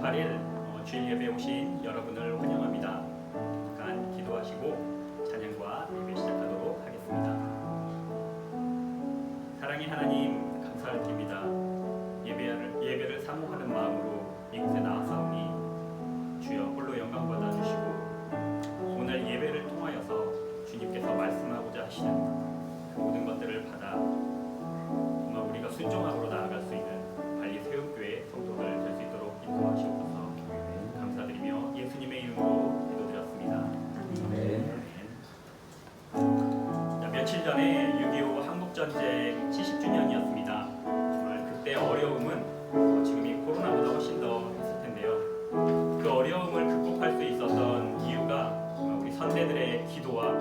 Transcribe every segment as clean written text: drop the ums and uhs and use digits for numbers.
8일 주일 예배에 오신 여러분을 환영합니다. 잠깐 기도하시고 찬양과 예배 시작하도록 하겠습니다. 사랑의 하나님, 감사를 드립니다. 예배를 사모하는 마음으로 이곳에 나와사오니 주여 홀로 영광 받아주시고 오늘 예배를 통하여서 주님께서 말씀하고자 하시는 그 모든 것들을 받아 정말 우리가 순종함으로 나아갈 수 있는 발리새움교회 성도들 될 수 있도록 인도하시옵소서. 감사드리며 예수님의 이름으로 기도드렸습니다. 자, 며칠 전에 6.25 한국전쟁 70주년이었습니다. 정말 그때 어려움은 지금 이 코로나보다 훨씬 더 했을 텐데요. 그 어려움을 극복할 수 있었던 이유가 정말 우리 선배들의 기도와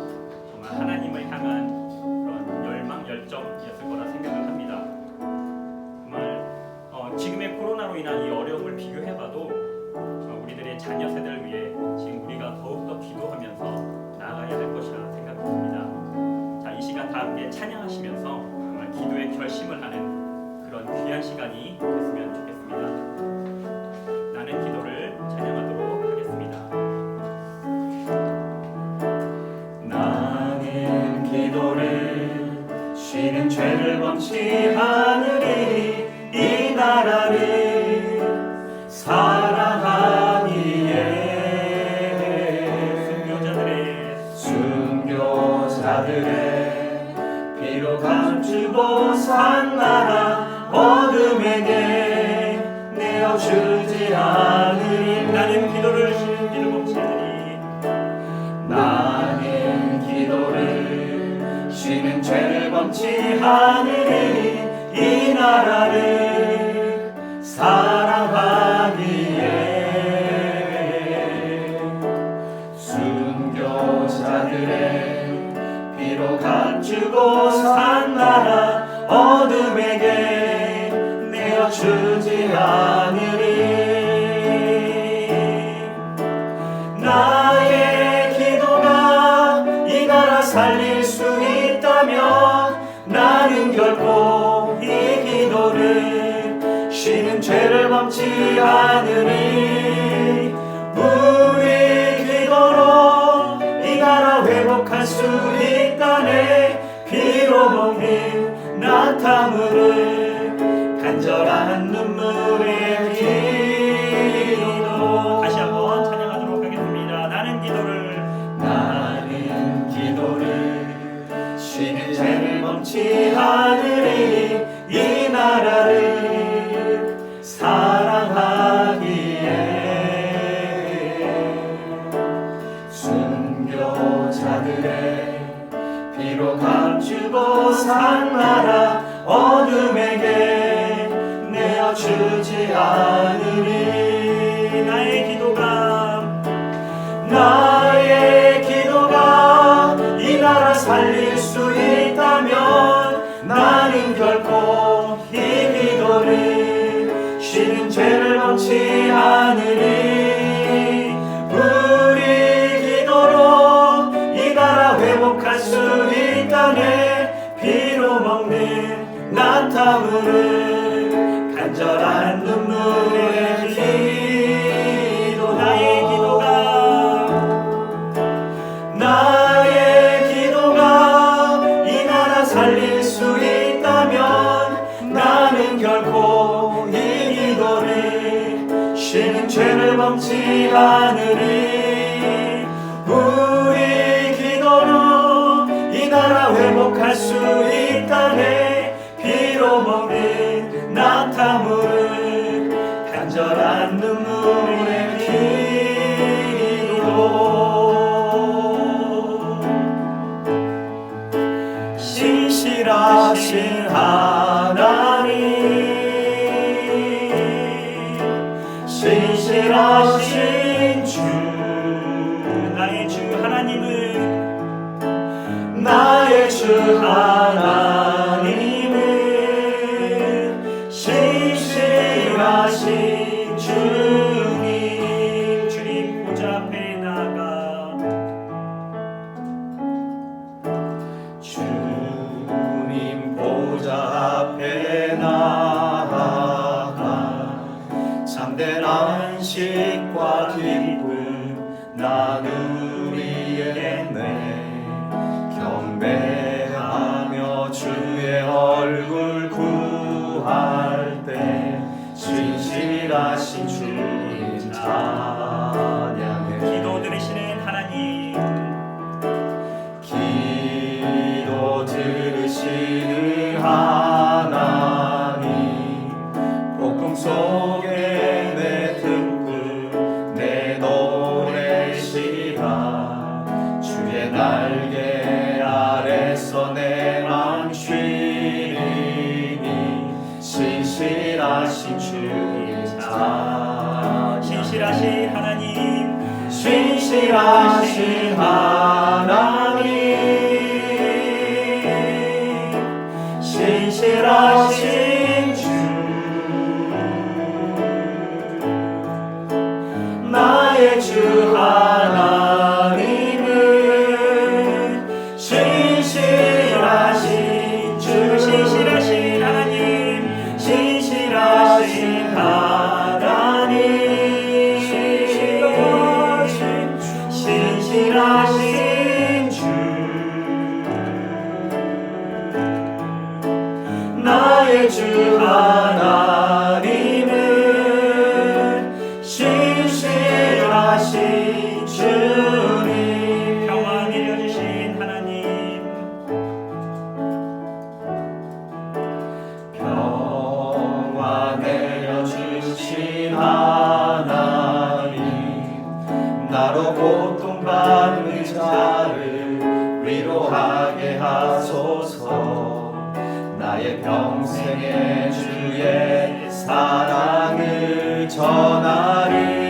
정말 하나님을 향한 그런 열망, 열정이었을 거라 생각을 합니다. 정말 지금의 코로나로 인한 이 어려움을 비교해봐도 우리들의 자녀 세대를 위해 지금 우리가 더욱더 기도하면서 나아가야 될 것이라 생각합니다. 자, 이 시간 다 함께 찬양하시면서 정말 기도의 결심을 하는 그런 귀한 시간이 됐으면 좋겠습니다. 나는 기도를 찬양하도록 하겠습니다. 나는 기도를 쉬는 죄를 범치 하느니 이 나라를 사랑하기에 순교자들의 피로 감추고 산 나라 어둠에게 내어주지 않으리. 나는 기도를 쉬는 죄를 범치 하느니 나는 기도를 쉬는 죄를 범치 하느니 이 나라를 사랑하기에 순교자들의 피로 감추고 산 나라 어둠에게 내어주지 않으리. 나의 기도가 이 나라 살릴 수 있다면 나는 결코 이 기도를 쉬는 죄를 범치 않으리. 우리 기도로 이 나라 회복할 수 있다네. 피로 먹는 나타물을 간절한 눈물의 기도. 다시 한번 찬양하도록 하겠습니다. 나는 기도를 쉬는 죄를 범치 하느니 이 나라를 사랑하기에 순교자들의 피로 감추고 산 나라 어둠에게 내어주지 않으리. 나의 기도가 이 나라 살릴 수 있다면 나는 결코 이 기도를 쉬는 죄를 범치 않으리. 우리 기도로 이 나라 회복할 수 있다네. 피로 먹는 나타물을 간절한 눈물의 기도. 나의 기도가 이 나라 살릴 수 있다면 나는 결코 이 기도를 쉬는 죄를 범치 않으리. 우리 기도로 이 나라 회복할 수 있다네. 피로 먹는 나타물을 간절한 눈물의 기도. 신실하신 하나님, 신실하신 주, 나의 주 하나님은 나의 주 하나님은 신실하신 주님. 주님 보좌 앞에 나가 주님 보좌 얼굴 구할 때 신실하신 주님 찬양해. 기도 들으시는 하나님, 기도 들으시는 하나님, 폭풍 속에 내 등불 내 노래시라. 주의 날개 아래서 내 맘 쉬리니 신실하신 주님 찬양. 신실하신 하나님, 신실하신 하나님, 신실하신 주, 나의 주 하나님은 신실하신 주, 신실하신 하나님, 신실하신 하나님, 신실하신 주, 나의 주 하나님은 신실하신 주님. 평화 내려주신 하나님, 평화 내려주신 하나님, 나로 고통받는 자를 위로하게 하소서. 나의 평생의 주의 사랑을 전하리.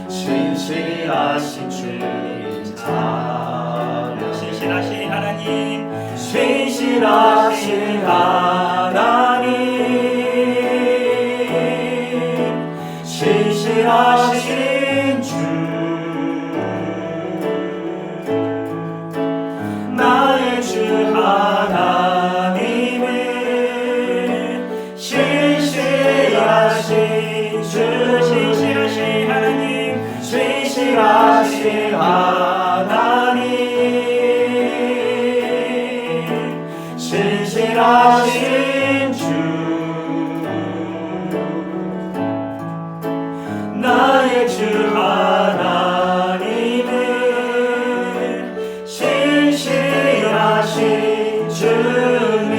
신실하신 주님 찬양. 신실하신 하나님, 신실하신 하나님, 신실하신 주, 나의 주 하나님은 신실하신 주, 신실하신 하나님, 신실하신 하나님, 신실하신 주, 나의 주 하나님은 신실하신 주님.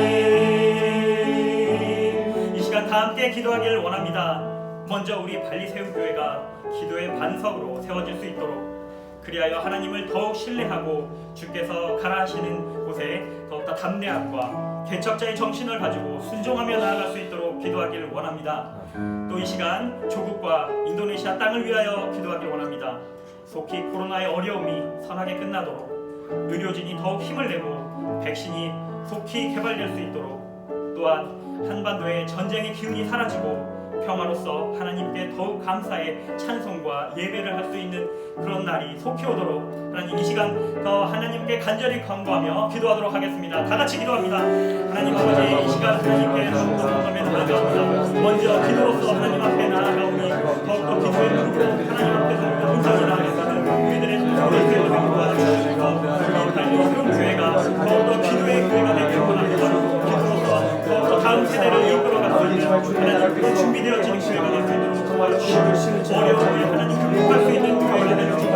이 시간 다 함께 기도하기를 원합니다. 먼저 우리 발리세움 교회가 기도의 반석으로 세워질 수 있도록, 그리하여 하나님을 더욱 신뢰하고 주께서 가라 하시는 곳에 더욱더 담대함과 개척자의 정신을 가지고 순종하며 나아갈 수 있도록 기도하기를 원합니다. 또 이 시간 조국과 인도네시아 땅을 위하여 기도하기를 원합니다. 속히 코로나의 어려움이 선하게 끝나도록, 의료진이 더욱 힘을 내고 백신이 속히 개발될 수 있도록, 또한 한반도의 전쟁의 기운이 사라지고 평화로서 하나님께 더욱 감사의 찬송과 예배를 할 수 있는 그런 날이 속히 오도록 하나님 이 시간 더 하나님께 간절히 간구하며 기도하도록 하겠습니다. 다 같이 기도합니다. 하나님 아버지, 이 시간 하나님께 간구하며 나아갑니다. 먼저 기도로서 하나님 앞에 나아가오니 더욱더 기도의 무릎으로 하나님 앞에 더욱더 온전히 나아가는 우리들의 기도를 도와주시고, 우리 발리세움 교회가 더욱더 기도의 교회가 되기를 원합니다. 기도로서 더욱더 다음 세대를 이끌어갈 수 있는 하나님 그런 준비되어지는 교회가 될 수 있도록 도와주시고, 어려움을 하나님 극복할 수 있는 교회가 되어지고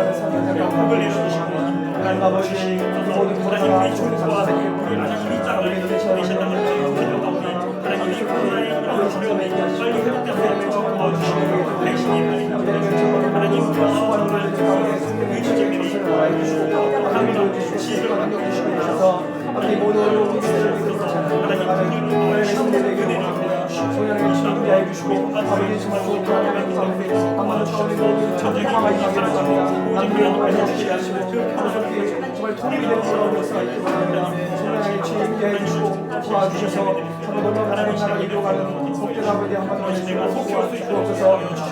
복을 내려주시고 하나님 주시옵소서. 하나님 우리 조국과 우리 하나님 이 땅을 내셨다는 기도가오니 하나님 이 코로나의 이런 어려움이 빨리 회복되도록 도와주시고, 백신이 빨리 회복되도록 하나님 정말 의료진들이 감사합니다. 지혜를 주셔서 아버지 모든 어려운 일들을 하나님 소년에게 준비하여 주시고 아버지 정말 좋은 하나님 가운데 한번더 주시고 평화가 있기를 바랍니다. 남들의 하나님 주시고 가족에게 정말 통일이 되는 그런 역사가 있기를 바랍니다. 소년에게 준비하여 주시고 도와주셔서 정말 놀라운 하나님 나라 이루어가는 복된 아버지 한번더 도와주시옵소서.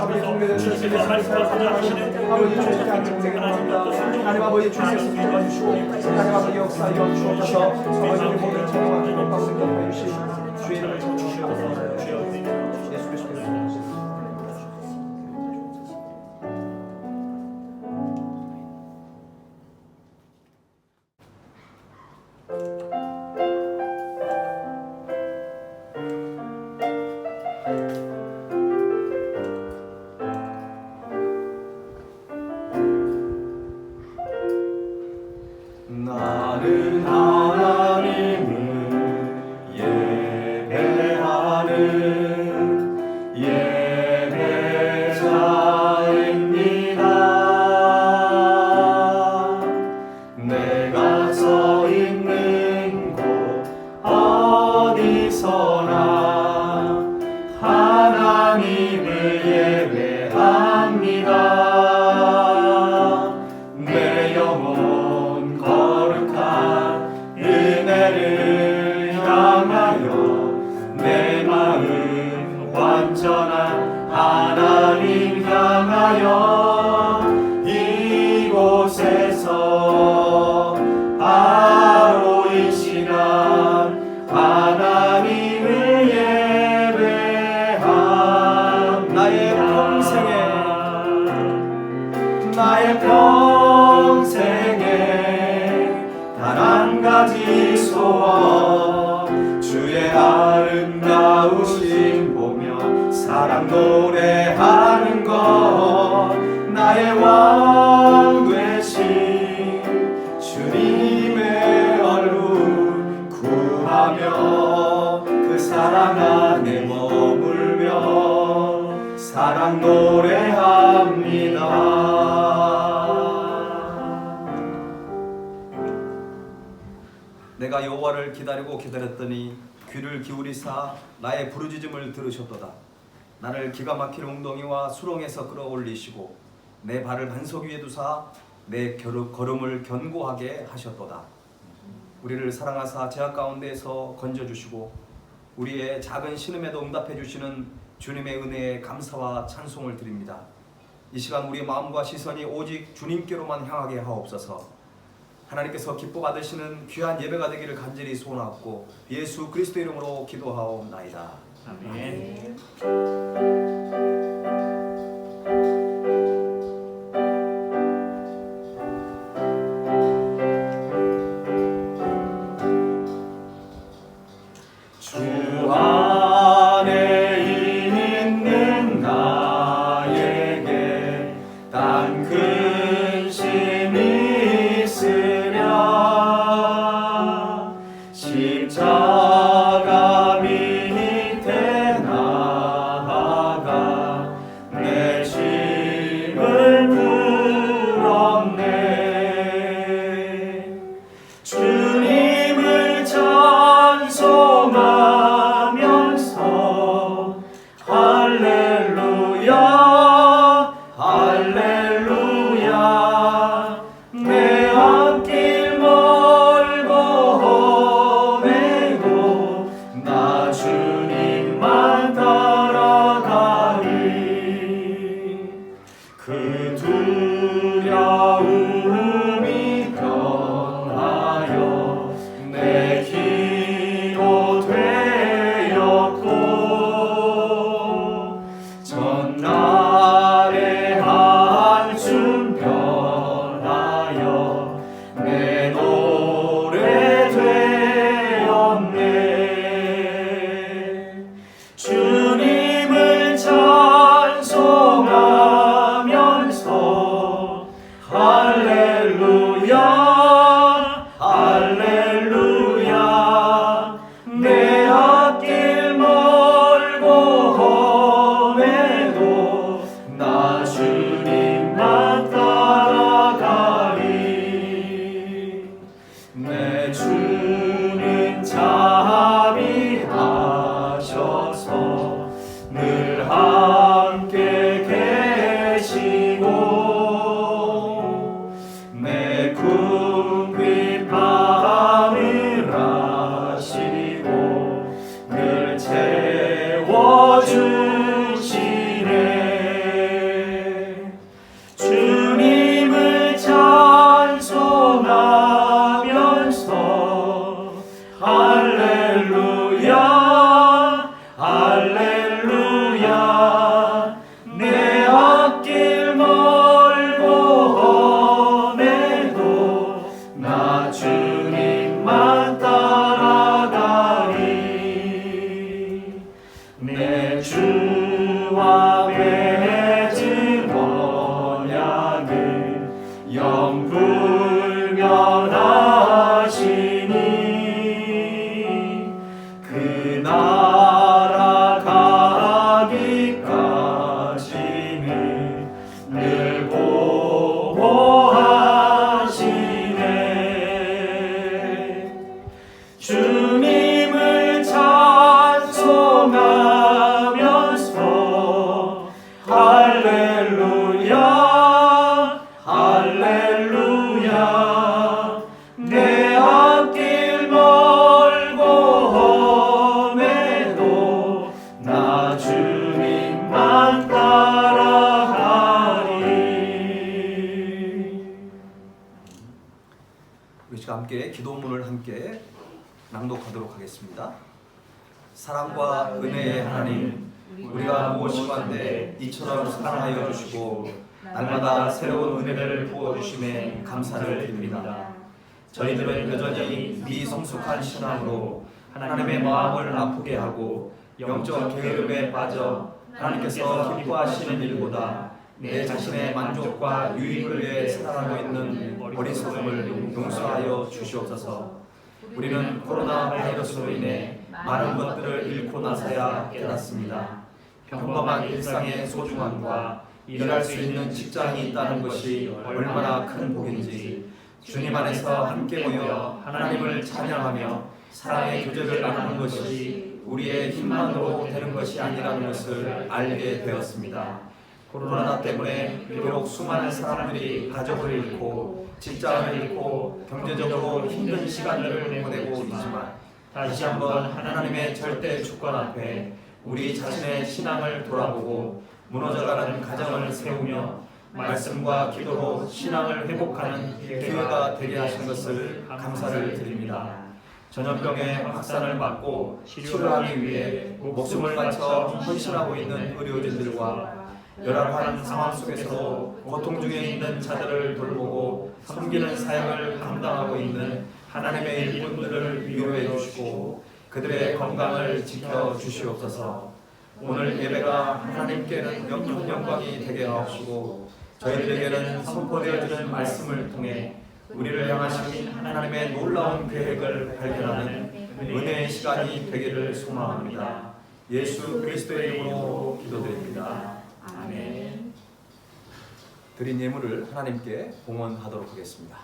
아버지 국내된 전세계 살아가시는 아버지 주님께 안정되게 바랍니다. 하나님 아버지 주님께서 도와주시고 하나님 아버지 역사하여 주옵소서. 아버지 우리 모든 찬양과 기쁨 가운데 격려해 주시고 주의 이름을 주시옵소서. 예수 그리스도의 이름으로. 어디서나 하나님을 예배합니다. 내 영혼 거룩한 은혜를 향하여 내 마음 완전한 하나님 향하여 이곳에서 바로 이 시간 하나님을 예배합니다. 나의 평생에 단 한 가지 소원, 주의 아름다우심 보며 사랑 노래하는 것, 나의 왕 되신 주님의 얼굴 구하며 그 사랑 안에 머물며 사랑 노래합니다. 내가 여호와를 기다리고 기다렸더니 귀를 기울이사 나의 부르짖음을 들으셨도다. 나를 기가 막힌 웅덩이와 수렁에서 끌어올리시고 내 발을 반석 위에 두사 내 걸음을 견고하게 하셨도다. 우리를 사랑하사 제약 가운데에서 건져주시고 우리의 작은 신음에도 응답해 주시는 주님의 은혜에 감사와 찬송을 드립니다. 이 시간 우리 마음과 시선이 오직 주님께로만 향하게 하옵소서. 하나님께서 기뻐 받으시는 귀한 예배가 되기를 간절히 소원하옵고 예수 그리스도 이름으로 기도하옵나이다. 아멘. 주 안에 있는 나에게 단 근심이 있으랴. 십자가 밑에 나아가 내 짐을 풀었네. 주님을 찬송하면서 할렐루야 할렐루야 내 앞길 멀고 험해도 나 주님만 따라가리. 그 두려움이 변하여 내 기도 되었고 전날의 한숨 변하여 내 노래 되었네. 주님을 찬송하면서 할렐루야 할렐루야 내 앞길 멀고 험해도 나 주님만 따라가리. 내 주는 자비하셔서 늘 함께 계시고 내 궁핍 밤을 아시고 늘 채워주시네. 주님을 찬송하면서 할렐루야 할렐루야 내 앞길 멀고 험해도 나 주님만 따라가리. 내 주와 맺은 언약을 영불변하시니 함께 기도문을 함께 낭독하도록 하겠습니다. 사랑과 은혜의 하나님, 우리가 무엇이건데 이처럼 사랑하여 주시고 날마다 새로운 은혜를 부어주심에 감사를 드립니다. 저희들은 여전히 미성숙한 신앙으로 하나님의 마음을 아프게 하고 영적 게으름에 빠져 하나님께서 기뻐하시는 일보다 내 자신의 만족과 유익을 위해 살아가고 있는 어리석음을 용서하여 주시옵소서. 우리는 코로나 바이러스로 인해 많은 것들을 잃고 나서야 깨닫습니다. 평범한 일상의 소중함과 일할 수 있는 직장이 있다는 것이 얼마나 큰 복인지, 주님 안에서 함께 모여 하나님을 찬양하며 사랑의 교제를 나누는 것이 우리의 힘만으로 되는 것이 아니라는 것을 알게 되었습니다. 코로나 때문에 비록 수많은 사람들이 가족을 잃고 직장을 잃고 경제적으로 힘든 시간들을 보내고 있지만 다시 한번 하나님의 절대 주권 앞에 우리 자신의 신앙을 돌아보고 무너져가는 가정을 세우며 말씀과 기도로 신앙을 회복하는 기회가 되게 하신 것을 감사를 드립니다. 전염병의 확산을 막고 치료하기 위해 목숨을 바쳐 헌신하고 있는 의료진들과 열악한 상황 속에서도 고통 중에 있는 자들을 돌보고 섬기는 사역을 감당하고 있는 하나님의 일꾼들을 위로해 주시고 그들의 건강을 지켜 주시옵소서. 오늘 예배가 하나님께는 큰 영광이 되게 하옵시고 저희들에게는 선포되어지는 말씀을 통해 우리를 향하신 하나님의 놀라운 계획을 발견하는 은혜의 시간이 되기를 소망합니다. 예수 그리스도의 이름으로 기도드립니다. 아멘. 드린 예물을 하나님께 봉헌하도록 하겠습니다.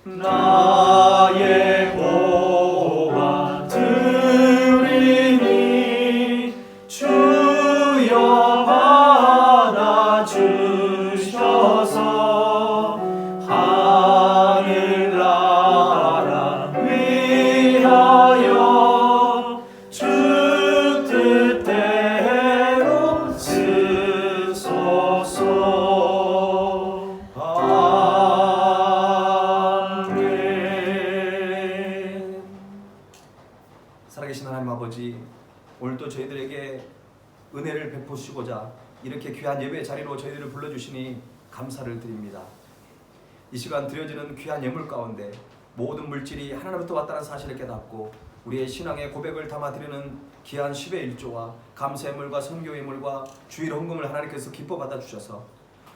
나의 보아 드리니 주여 받아주셔서 하늘나라 위하여 주 뜻대로 쓰소서. 아멘. 살아계신 하나님 아버지, 오늘도 저희들에게 은혜를 베푸시고자 이렇게 귀한 예배 자리로 저희들을 불러주시니 감사를 드립니다. 이 시간 드려지는 귀한 예물 가운데 모든 물질이 하나님부터 왔다는 사실을 깨닫고 우리의 신앙의 고백을 담아드리는 귀한 10의 1조와 감사예물과 선교예물과 주일 헌금을 하나님께서 기뻐 받아주셔서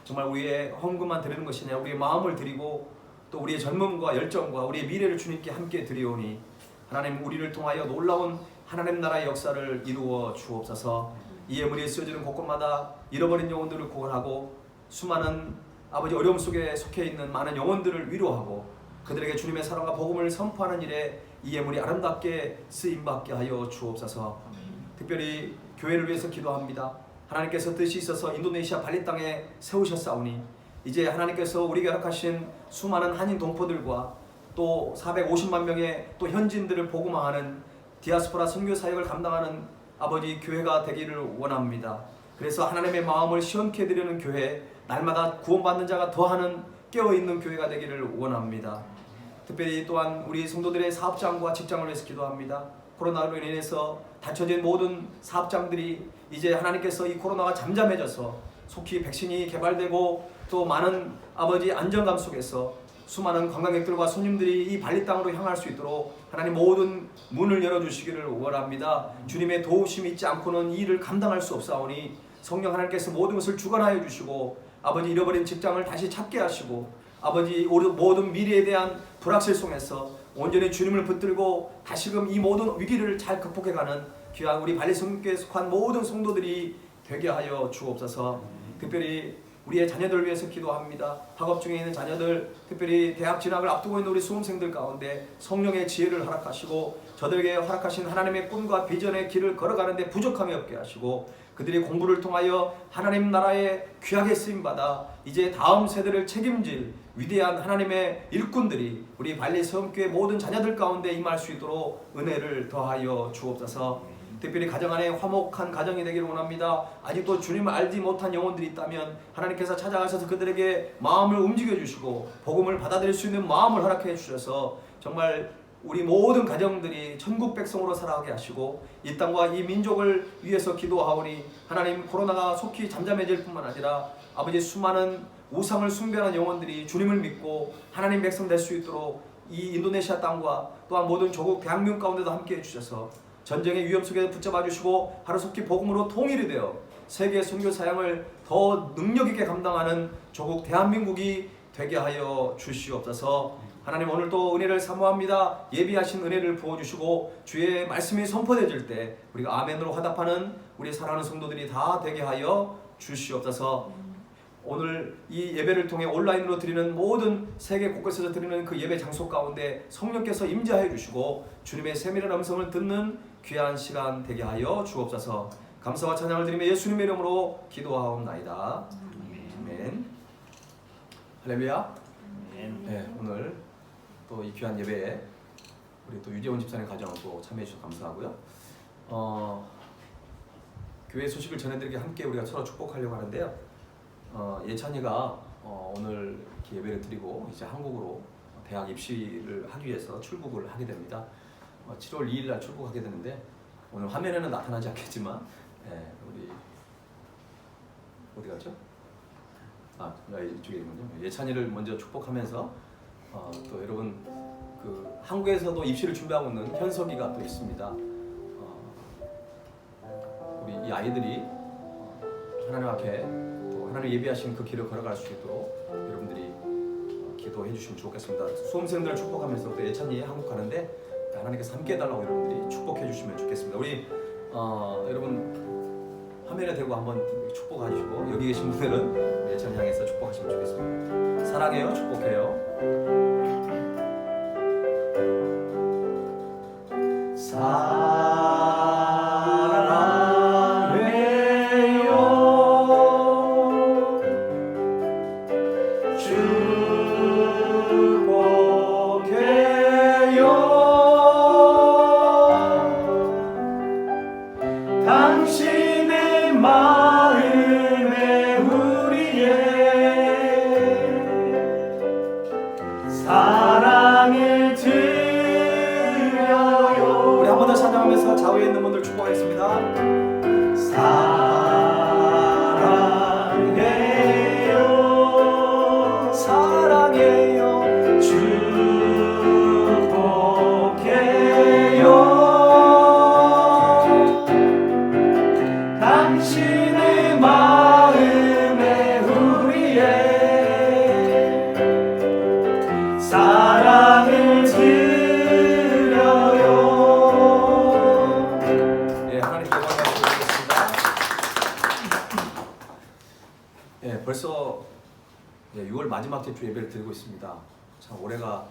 정말 우리의 헌금만 드리는 것이 아니라 우리의 마음을 드리고 또 우리의 젊음과 열정과 우리의 미래를 주님께 함께 드리오니 하나님 우리를 통하여 놀라운 하나님 나라의 역사를 이루어 주옵소서. 이 예물이 쓰여지는 곳곳마다 잃어버린 영혼들을 구원하고 수많은 아버지 어려움 속에 속해 있는 많은 영혼들을 위로하고 그들에게 주님의 사랑과 복음을 선포하는 일에 이 예물이 아름답게 쓰임받게 하여 주옵소서. 특별히 교회를 위해서 기도합니다. 하나님께서 뜻이 있어서 인도네시아 발리 땅에 세우셨사오니 이제 하나님께서 우리에게 허락하신 수많은 한인 동포들과 또 450만 명의 또 현지인들을 복음화하는 디아스포라 선교 사역을 감당하는 아버지 교회가 되기를 원합니다. 그래서 하나님의 마음을 시원케 해드리는 교회, 날마다 구원받는 자가 더하는 깨어있는 교회가 되기를 원합니다. 특별히 또한 우리 성도들의 사업장과 직장을 위해서 기도합니다. 코로나로 인해서 닫혀진 모든 사업장들이 이제 하나님께서 이 코로나가 잠잠해져서 속히 백신이 개발되고 또 많은 아버지 안정감 속에서 수많은 관광객들과 손님들이 이 발리 땅으로 향할 수 있도록 하나님 모든 문을 열어주시기를 원합니다. 주님의 도우심이 있지 않고는 이 일을 감당할 수 없사오니 성령 하나님께서 모든 것을 주관하여 주시고 아버지 잃어버린 직장을 다시 찾게 하시고 아버지 모든 미래에 대한 불확실 속에서 온전히 주님을 붙들고 다시금 이 모든 위기를 잘 극복해가는 귀한 우리 발리 성교에 속한 모든 성도들이 되게 하여 주옵소서. 특별히 우리의 자녀들을 위해서 기도합니다. 학업 중에 있는 자녀들, 특별히 대학 진학을 앞두고 있는 우리 수험생들 가운데 성령의 지혜를 허락하시고 저들에게 허락하신 하나님의 꿈과 비전의 길을 걸어가는데 부족함이 없게 하시고 그들이 공부를 통하여 하나님 나라에 귀하게 쓰임받아 이제 다음 세대를 책임질 위대한 하나님의 일꾼들이 우리 발리 성교의 모든 자녀들 가운데 임할 수 있도록 은혜를 더하여 주옵소서. 특별히 가정 안에 화목한 가정이 되기를 원합니다. 아직도 주님을 알지 못한 영혼들이 있다면 하나님께서 찾아가셔서 그들에게 마음을 움직여 주시고 복음을 받아들일 수 있는 마음을 허락해 주셔서 정말 우리 모든 가정들이 천국 백성으로 살아가게 하시고 이 땅과 이 민족을 위해서 기도하오니 하나님, 코로나가 속히 잠잠해질 뿐만 아니라 아버지, 수많은 우상을 숭배하는 영혼들이 주님을 믿고 하나님 백성 될 수 있도록 이 인도네시아 땅과 또한 모든 조국 대한민국 가운데도 함께해 주셔서 전쟁의 위험 속에 붙잡아 주시고 하루속히 복음으로 통일이 되어 세계 선교 사역을 더 능력 있게 감당하는 조국 대한민국이 되게 하여 주시옵소서. 하나님, 오늘 또 은혜를 사모합니다. 예비하신 은혜를 부어주시고 주의 말씀이 선포되어질 때 우리가 아멘으로 화답하는 우리 사랑하는 성도들이 다 되게 하여 주시옵소서. 오늘 이 예배를 통해 온라인으로 드리는 모든 세계 곳곳에서 드리는 그 예배 장소 가운데 성령께서 임재하여 주시고 주님의 세밀한 음성을 듣는 귀한 시간 되게 하여 주옵소서. 감사와 찬양을 드리며 예수님의 이름으로 기도하옵나이다. 아멘. 할렐루야. 네, 오늘 또 이 귀한 예배에 우리 또 유재원 집사님 가정을 또 참여해 주셔서 감사하고요. 교회 소식을 전해드리게 함께 우리가 서로 축복하려고 하는데요. 예찬이가 오늘 이렇게 예배를 드리고 이제 한국으로 대학 입시를 하기 위해서 출국을 하게 됩니다. 7월 2일 날 출국하게 되는데 오늘 화면에는 나타나지 않겠지만 우리 어디 갔죠? 이쪽에 있군요. 예찬이를 먼저 축복하면서 또 여러분 그 한국에서도 입시를 준비하고 있는 현석이가 또 있습니다. 우리 이 아이들이 하나님 앞에 또 하나님 예비하신 그 길을 걸어갈 수 있도록 여러분들이 기도해 주시면 좋겠습니다. 수험생들을 축복하면서 또 예찬이 한국 가는데 하나님께서 함께 해달라고 여러분들이 축복해 주시면 좋겠습니다. 우리 여러분 화면에 대고 한번 축복해 주시고 여기 계신 분들은 예찬이 향해서 축복하시면 좋겠습니다. 사랑해요, 축복해요. 당신의 마음에 우리의 사랑을 드려요. 우리 한 번 더 찬양하면서 좌우에 있는 분들 축복하겠습니다. 사랑해요, 사랑해요, 축복해요. 당신의 마음에 우리의 사랑을 드려요. 예, 하나님께 영광을 드리겠습니다. 예, 벌써 6월 마지막 주 예배를 드리고 있습니다. 참 올해가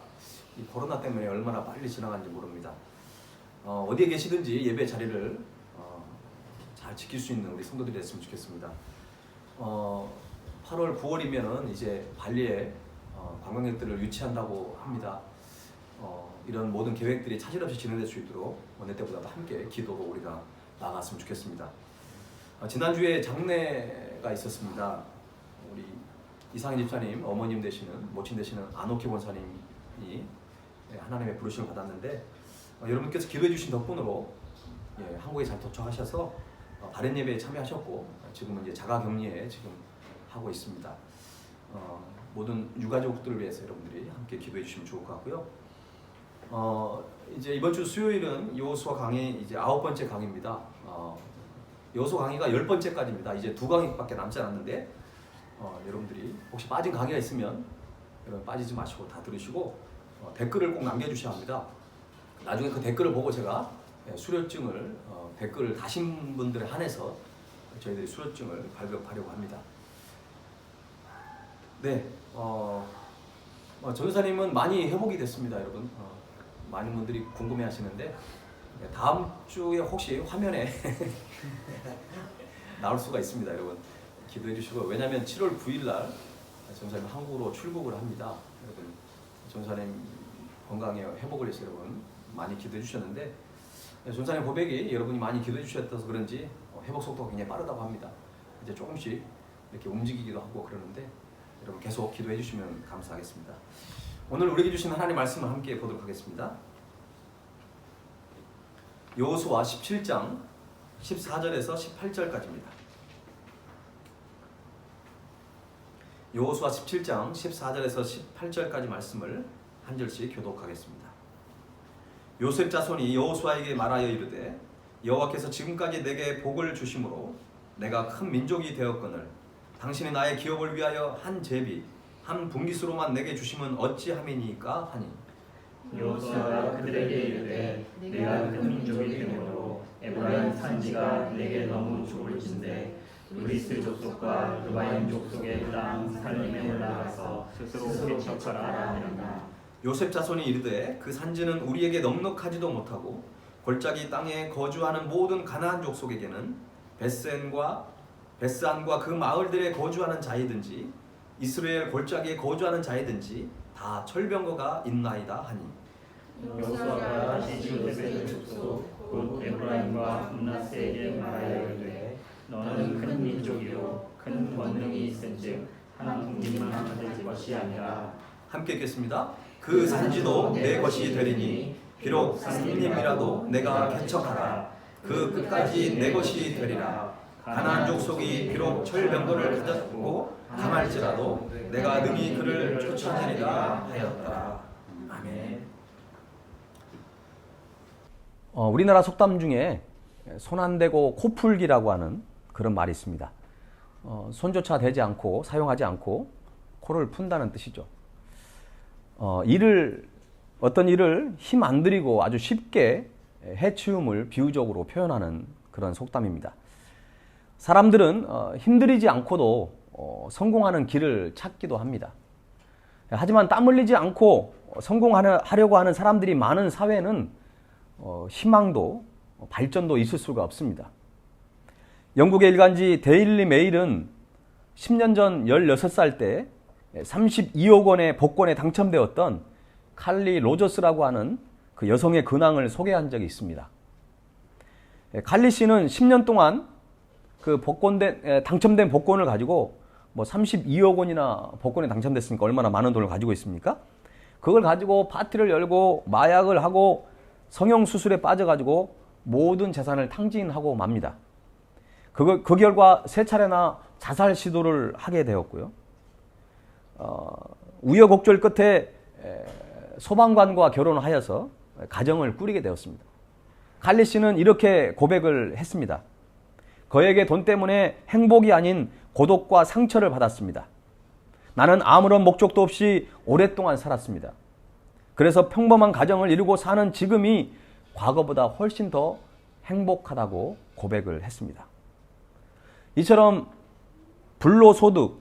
이 코로나 때문에 얼마나 빨리 지나간지 모릅니다. 어디에 계시든지 예배 자리를 잘 지킬 수 있는 우리 성도들이 됐으면 좋겠습니다. 8월, 9월이면은 이제 발리에 관광객들을 유치한다고 합니다. 이런 모든 계획들이 차질 없이 진행될 수 있도록 어느 때보다도 함께 기도로 우리가 나아갔으면 좋겠습니다. 지난주에 장례가 있었습니다. 우리 이상희 집사님 어머님 되시는, 모친 되시는 안옥희 권사님이 하나님의 부르심을 받았는데 여러분께서 기도해 주신 덕분으로 한국에 잘 도착하셔서 바른 예배에 참여하셨고 지금은 이제 자가격리에 지금 하고 있습니다. 모든 유가족들을 위해서 여러분들이 함께 기도해 주시면 좋을 것 같고요. 이제 이번 주 수요일은 여호수아 강의 이제 9번째 강의입니다. 여호수아 강의가 10번째까지입니다. 이제 2강의밖에 남지 않았는데 여러분들이 혹시 빠진 강의가 있으면 여러분 빠지지 마시고 다 들으시고 댓글을 꼭 남겨주셔야 합니다. 나중에 그 댓글을 보고 제가 수료증을 댓글을 다신 분들에 한해서 저희들이 수료증을 발급하려고 합니다. 네, 전도사님은 많이 회복이 됐습니다, 여러분. 많은 분들이 궁금해하시는데 다음 주에 혹시 화면에 나올 수가 있습니다, 여러분. 기도해 주시고 왜냐하면 7월 9일 날 전도사님 한국으로 출국을 합니다. 여러분 전도사님 건강에 회복을 위해서 여러분 많이 기도해 주셨는데 전사님 고백이 여러분이 많이 기도해 주셨어서 그런지 회복 속도가 굉장히 빠르다고 합니다. 이제 조금씩 이렇게 움직이기도 하고 그러는데 여러분 계속 기도해 주시면 감사하겠습니다. 오늘 우리에게 주신 하나님의 말씀을 함께 보도록 하겠습니다. 여호수아 17장 14절에서 18절까지입니다. 여호수아 17장 14절에서 18절까지 말씀을 한 절씩 교독하겠습니다. 요셉 자손이 여호수아에게 말하여 이르되 여호와께서 지금까지 내게 복을 주심으로 내가 큰 민족이 되었거늘 당신이 나의 기업을 위하여 한 제비 한 분깃으로만 내게 주심은 어찌함이니까 하니 여호수아가 그들에게 이르되 내가 큰 민족이 되므로 에브라임 산지가 내게 너무 좁을진데 브리스 족속과 르바임 족속의 땅 살림에 올라가서 스스로 개척하라 하였나. 요셉 자손이 이르되 그 산지는 우리에게 넉넉하지도 못하고 골짜기 땅에 거주하는 모든 가나안 족속에게는 베스안과 그 마을들에 거주하는 자이든지 이스라엘 골짜기에 거주하는 자이든지 다 철병거가 있나이다 하니 여호수아가 다시 요셉의 족속 곧 에브라임과 므낫세에게 말하여 이르되 너는 큰 민족이요 큰 권능이 있은즉 한 국민만 받을 것이 아니라 함께 읽겠습니다. 그 산지도 내 것이 되리니 비록 산림이라도 내가 개척하라. 그 끝까지 내 것이 되리라. 가나안 족속이 비록 철병거를 가졌고 강할지라도 내가 능히 그를 쫓아내리라 하였다. 아멘. 우리나라 속담 중에 손 안 대고 코 풀기라고 하는 그런 말이 있습니다. 손조차 대지 않고 사용하지 않고 코를 푼다는 뜻이죠. 어떤 일을 힘 안 들이고 아주 쉽게 해치움을 비유적으로 표현하는 그런 속담입니다. 사람들은 힘들이지 않고도 성공하는 길을 찾기도 합니다. 하지만 땀 흘리지 않고 성공하려고 하는 사람들이 많은 사회는 희망도 발전도 있을 수가 없습니다. 영국의 일간지 데일리 메일은 10년 전 16살 때 32억 원의 복권에 당첨되었던 칼리 로저스라고 하는 그 여성의 근황을 소개한 적이 있습니다. 칼리 씨는 10년 동안 그 당첨된 복권을 가지고 뭐 32억 원이나 복권에 당첨됐으니까 얼마나 많은 돈을 가지고 있습니까? 그걸 가지고 파티를 열고 마약을 하고 성형수술에 빠져가지고 모든 재산을 탕진하고 맙니다. 그 결과 3차례나 자살 시도를 하게 되었고요. 우여곡절 끝에 소방관과 결혼을 하여서 가정을 꾸리게 되었습니다. 칼리 씨는 이렇게 고백을 했습니다. 그에게 돈 때문에 행복이 아닌 고독과 상처를 받았습니다. 나는 아무런 목적도 없이 오랫동안 살았습니다. 그래서 평범한 가정을 이루고 사는 지금이 과거보다 훨씬 더 행복하다고 고백을 했습니다. 이처럼 불로소득,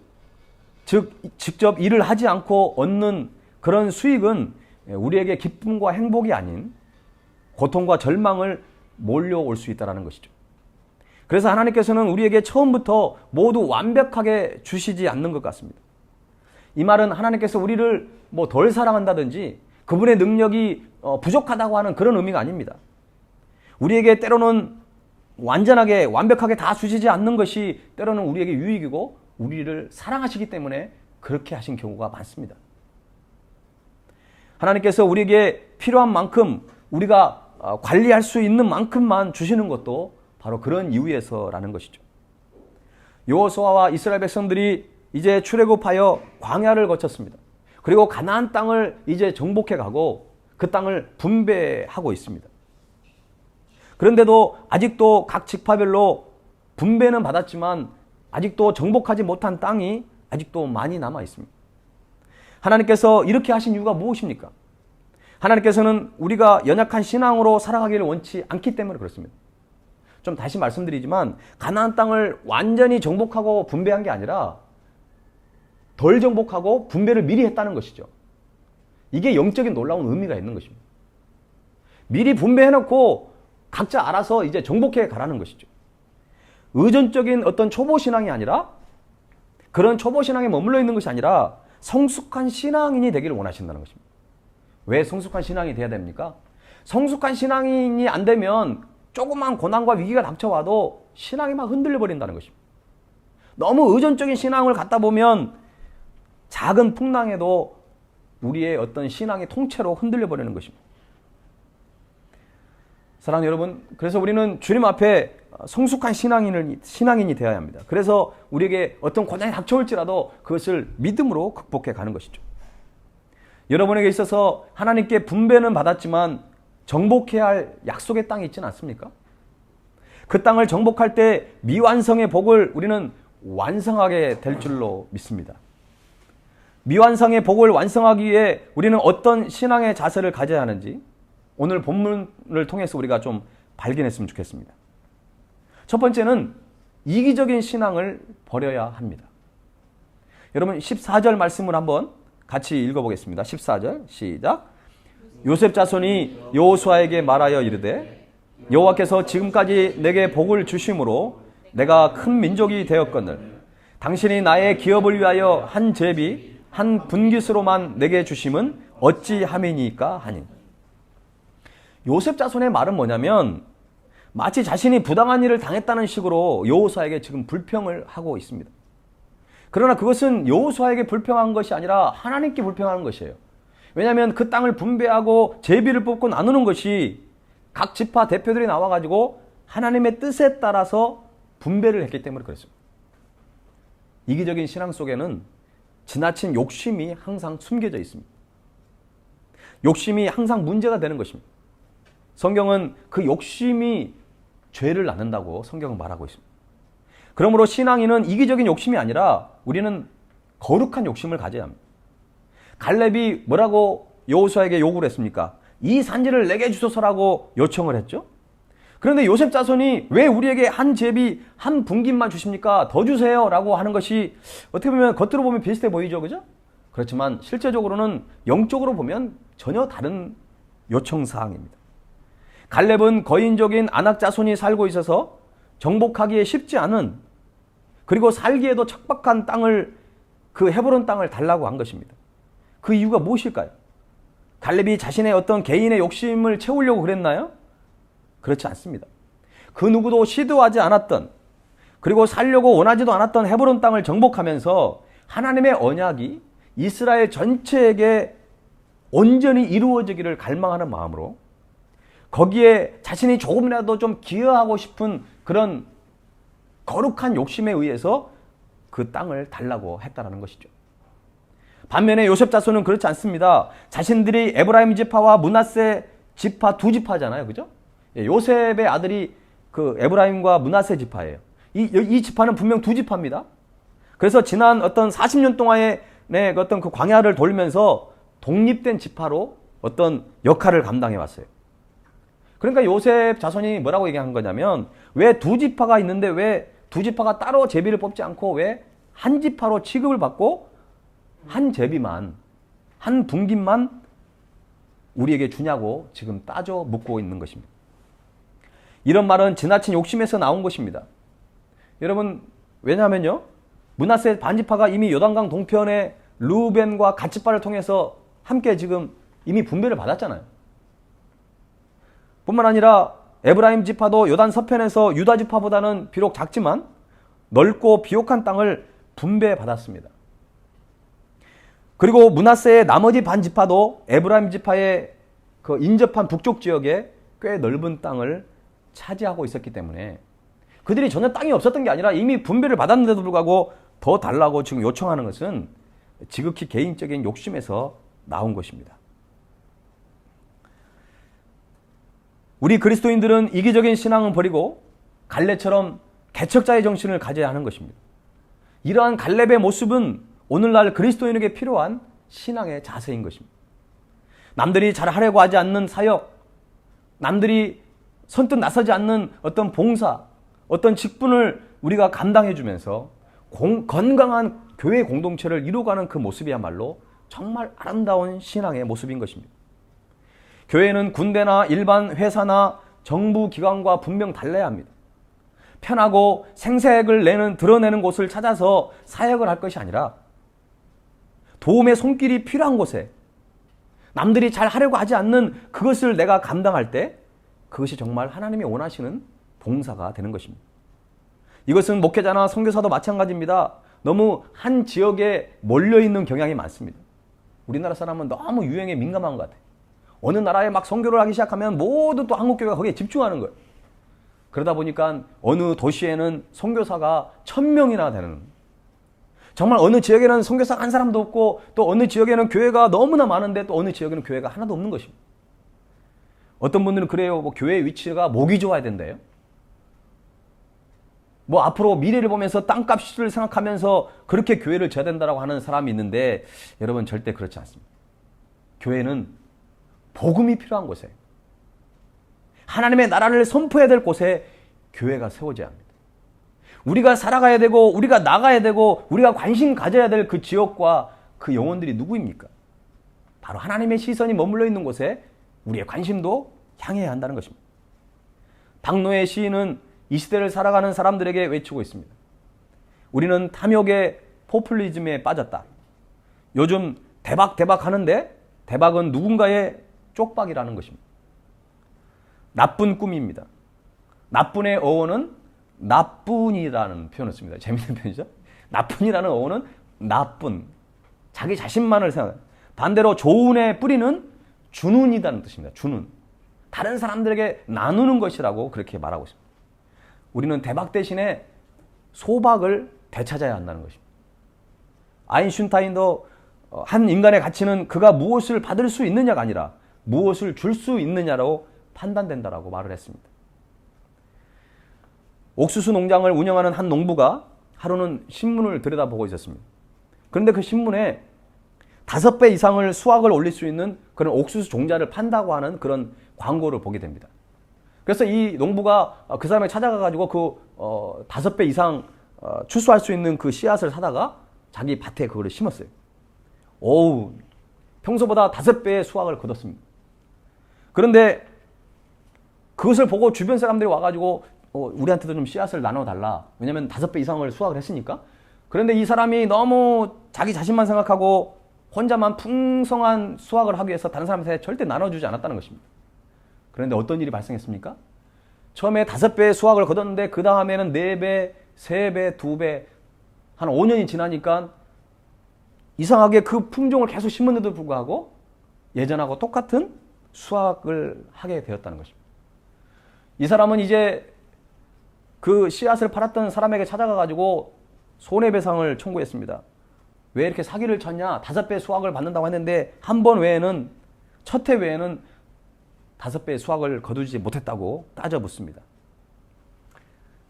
즉 직접 일을 하지 않고 얻는 그런 수익은 우리에게 기쁨과 행복이 아닌 고통과 절망을 몰려올 수 있다는 것이죠. 그래서 하나님께서는 우리에게 처음부터 모두 완벽하게 주시지 않는 것 같습니다. 이 말은 하나님께서 우리를 뭐 덜 사랑한다든지 그분의 능력이 부족하다고 하는 그런 의미가 아닙니다. 우리에게 때로는 완전하게 완벽하게 다 주시지 않는 것이 때로는 우리에게 유익이고 우리를 사랑하시기 때문에 그렇게 하신 경우가 많습니다. 하나님께서 우리에게 필요한 만큼 우리가 관리할 수 있는 만큼만 주시는 것도 바로 그런 이유에서라는 것이죠. 여호수아와 이스라엘 백성들이 이제 출애굽하여 광야를 거쳤습니다. 그리고 가나안 땅을 이제 정복해 가고 그 땅을 분배하고 있습니다. 그런데도 아직도 각 지파별로 분배는 받았지만 아직도 정복하지 못한 땅이 아직도 많이 남아 있습니다. 하나님께서 이렇게 하신 이유가 무엇입니까? 하나님께서는 우리가 연약한 신앙으로 살아가기를 원치 않기 때문에 그렇습니다. 좀 다시 말씀드리지만 가나안 땅을 완전히 정복하고 분배한 게 아니라 덜 정복하고 분배를 미리 했다는 것이죠. 이게 영적인 놀라운 의미가 있는 것입니다. 미리 분배해놓고 각자 알아서 이제 정복해 가라는 것이죠. 의존적인 어떤 초보신앙이 아니라 그런 초보신앙에 머물러 있는 것이 아니라 성숙한 신앙인이 되기를 원하신다는 것입니다. 왜 성숙한 신앙이 돼야 됩니까? 성숙한 신앙인이 안 되면 조그만 고난과 위기가 닥쳐와도 신앙이 막 흔들려 버린다는 것입니다. 너무 의존적인 신앙을 갖다 보면 작은 풍랑에도 우리의 어떤 신앙의 통째로 흔들려 버리는 것입니다. 사랑하는 여러분, 그래서 우리는 주님 앞에 성숙한 신앙인이 되어야 합니다. 그래서 우리에게 어떤 고난이 닥쳐올지라도 그것을 믿음으로 극복해 가는 것이죠. 여러분에게 있어서 하나님께 분배는 받았지만 정복해야 할 약속의 땅이 있지는 않습니까? 그 땅을 정복할 때 미완성의 복을 우리는 완성하게 될 줄로 믿습니다. 미완성의 복을 완성하기 위해 우리는 어떤 신앙의 자세를 가져야 하는지 오늘 본문을 통해서 우리가 좀 발견했으면 좋겠습니다. 첫 번째는 이기적인 신앙을 버려야 합니다. 여러분 14절 말씀을 한번 같이 읽어보겠습니다. 14절 시작. 요셉 자손이 여호수아에게 말하여 이르되 여호와께서 지금까지 내게 복을 주심으로 내가 큰 민족이 되었거늘 당신이 나의 기업을 위하여 한 제비 한 분깃으로만 내게 주심은 어찌함이니까 하니. 요셉 자손의 말은 뭐냐면 마치 자신이 부당한 일을 당했다는 식으로 여호수아에게 지금 불평을 하고 있습니다. 그러나 그것은 여호수아에게 불평한 것이 아니라 하나님께 불평하는 것이에요. 왜냐하면 그 땅을 분배하고 제비를 뽑고 나누는 것이 각 지파 대표들이 나와가지고 하나님의 뜻에 따라서 분배를 했기 때문에 그렇습니다. 이기적인 신앙 속에는 지나친 욕심이 항상 숨겨져 있습니다. 욕심이 항상 문제가 되는 것입니다. 성경은 그 욕심이 죄를 낳는다고 성경은 말하고 있습니다. 그러므로 신앙인은 이기적인 욕심이 아니라 우리는 거룩한 욕심을 가져야 합니다. 갈렙이 뭐라고 여호수아에게 요구를 했습니까? 이 산지를 내게 주소서라고 요청을 했죠. 그런데 요셉 자손이 왜 우리에게 한 제비 한 분깃만 주십니까? 더 주세요 라고 하는 것이 어떻게 보면 겉으로 보면 비슷해 보이죠, 그죠? 그렇지만 실제적으로는 영적으로 보면 전혀 다른 요청사항입니다. 갈렙은 거인족인 아낙 자손이 살고 있어서 정복하기에 쉽지 않은, 그리고 살기에도 척박한 땅을, 그 헤브론 땅을 달라고 한 것입니다. 그 이유가 무엇일까요? 갈렙이 자신의 어떤 개인의 욕심을 채우려고 그랬나요? 그렇지 않습니다. 그 누구도 시도하지 않았던, 그리고 살려고 원하지도 않았던 헤브론 땅을 정복하면서 하나님의 언약이 이스라엘 전체에게 온전히 이루어지기를 갈망하는 마음으로 거기에 자신이 조금이라도 좀 기여하고 싶은 그런 거룩한 욕심에 의해서 그 땅을 달라고 했다라는 것이죠. 반면에 요셉 자손은 그렇지 않습니다. 자신들이 에브라임 지파와 므낫세 지파 두 지파잖아요, 그죠? 요셉의 아들이 그 에브라임과 므낫세 지파예요. 이 지파는 분명 두 지파입니다. 그래서 지난 어떤 40년 동안의 어떤 그 광야를 돌면서 독립된 지파로 어떤 역할을 감당해 왔어요. 그러니까 요셉 자손이 뭐라고 얘기한 거냐면, 왜 두 지파가 있는데 왜 두 지파가 따로 제비를 뽑지 않고 왜 한 지파로 취급을 받고 한 제비만, 한 분깃만 우리에게 주냐고 지금 따져 묻고 있는 것입니다. 이런 말은 지나친 욕심에서 나온 것입니다. 여러분, 왜냐하면요, 므낫세 반지파가 이미 요단강 동편의 르우벤과 갓지파를 통해서 함께 지금 이미 분배를 받았잖아요. 뿐만 아니라 에브라임 지파도 요단 서편에서 유다 지파보다는 비록 작지만 넓고 비옥한 땅을 분배받았습니다. 그리고 므낫세의 나머지 반 지파도 에브라임 지파의 그 인접한 북쪽 지역에 꽤 넓은 땅을 차지하고 있었기 때문에 그들이 전혀 땅이 없었던 게 아니라 이미 분배를 받았는데도 불구하고 더 달라고 지금 요청하는 것은 지극히 개인적인 욕심에서 나온 것입니다. 우리 그리스도인들은 이기적인 신앙을 버리고 갈렙처럼 개척자의 정신을 가져야 하는 것입니다. 이러한 갈렙의 모습은 오늘날 그리스도인에게 필요한 신앙의 자세인 것입니다. 남들이 잘 하려고 하지 않는 사역, 남들이 선뜻 나서지 않는 어떤 봉사, 어떤 직분을 우리가 감당해주면서 건강한 교회 공동체를 이루어가는 그 모습이야말로 정말 아름다운 신앙의 모습인 것입니다. 교회는 군대나 일반 회사나 정부 기관과 분명 달라야 합니다. 편하고 생색을 드러내는 곳을 찾아서 사역을 할 것이 아니라 도움의 손길이 필요한 곳에, 남들이 잘 하려고 하지 않는 그것을 내가 감당할 때 그것이 정말 하나님이 원하시는 봉사가 되는 것입니다. 이것은 목회자나 선교사도 마찬가지입니다. 너무 한 지역에 몰려있는 경향이 많습니다. 우리나라 사람은 너무 유행에 민감한 것 같아요. 어느 나라에 막 선교를 하기 시작하면 모두 또 한국교회가 거기에 집중하는 거예요. 그러다 보니까 어느 도시에는 선교사가 1000명이나 되는, 정말 어느 지역에는 선교사가 한 사람도 없고 또 어느 지역에는 교회가 너무나 많은데 또 어느 지역에는 교회가 하나도 없는 것입니다. 어떤 분들은 그래요. 뭐 교회의 위치가 목이 좋아야 된대요. 뭐 앞으로 미래를 보면서 땅값을 생각하면서 그렇게 교회를 져야 된다고 하는 사람이 있는데 여러분 절대 그렇지 않습니다. 교회는 복음이 필요한 곳에, 하나님의 나라를 선포해야 될 곳에 교회가 세워져야 합니다. 우리가 살아가야 되고 우리가 나가야 되고 우리가 관심 가져야 될 그 지역과 그 영혼들이 누구입니까? 바로 하나님의 시선이 머물러 있는 곳에 우리의 관심도 향해야 한다는 것입니다. 박노해 시인은 이 시대를 살아가는 사람들에게 외치고 있습니다. 우리는 탐욕의 포퓰리즘에 빠졌다. 요즘 대박 하는데 대박은 누군가의 쪽박이라는 것입니다. 나쁜 꿈입니다. 나쁜의 어원은 나쁜이라는 표현을 씁니다. 재밌는 표현이죠. 나쁜이라는 어원은 나쁜, 자기 자신만을 생각합니다. 반대로 좋은의 뿌리는 주는이라는 뜻입니다. 주는, 다른 사람들에게 나누는 것이라고 그렇게 말하고 있습니다. 우리는 대박 대신에 소박을 되찾아야 한다는 것입니다. 아인슈타인도 한 인간의 가치는 그가 무엇을 받을 수 있느냐가 아니라 무엇을 줄 수 있느냐로 판단된다라고 말을 했습니다. 옥수수 농장을 운영하는 한 농부가 하루는 신문을 들여다보고 있었습니다. 그런데 그 신문에 5배 이상을 수확을 올릴 수 있는 그런 옥수수 종자를 판다고 하는 그런 광고를 보게 됩니다. 그래서 이 농부가 그 사람을 찾아가가지고 그 5배 이상 추수할 수 있는 그 씨앗을 사다가 자기 밭에 그거를 심었어요. 오우, 평소보다 5배의 수확을 거뒀습니다. 그런데 그것을 보고 주변 사람들이 와가지고 우리한테도 좀 씨앗을 나눠달라. 왜냐면 5배 이상을 수확을 했으니까. 그런데 이 사람이 너무 자기 자신만 생각하고 혼자만 풍성한 수확을 하기 위해서 다른 사람한테 절대 나눠주지 않았다는 것입니다. 그런데 어떤 일이 발생했습니까? 처음에 5배의 수확을 거뒀는데 그 다음에는 4배, 3배, 2배, 한 5년이 지나니까 이상하게 그 품종을 계속 심었는데도 불구하고 예전하고 똑같은 수확을 하게 되었다는 것입니다. 이 사람은 이제 그 씨앗을 팔았던 사람에게 찾아가가지고 손해배상을 청구했습니다. 왜 이렇게 사기를 쳤냐? 5배 수확을 받는다고 했는데 한 번 외에는, 첫 해 외에는 5배의 수확을 거두지 못했다고 따져 묻습니다.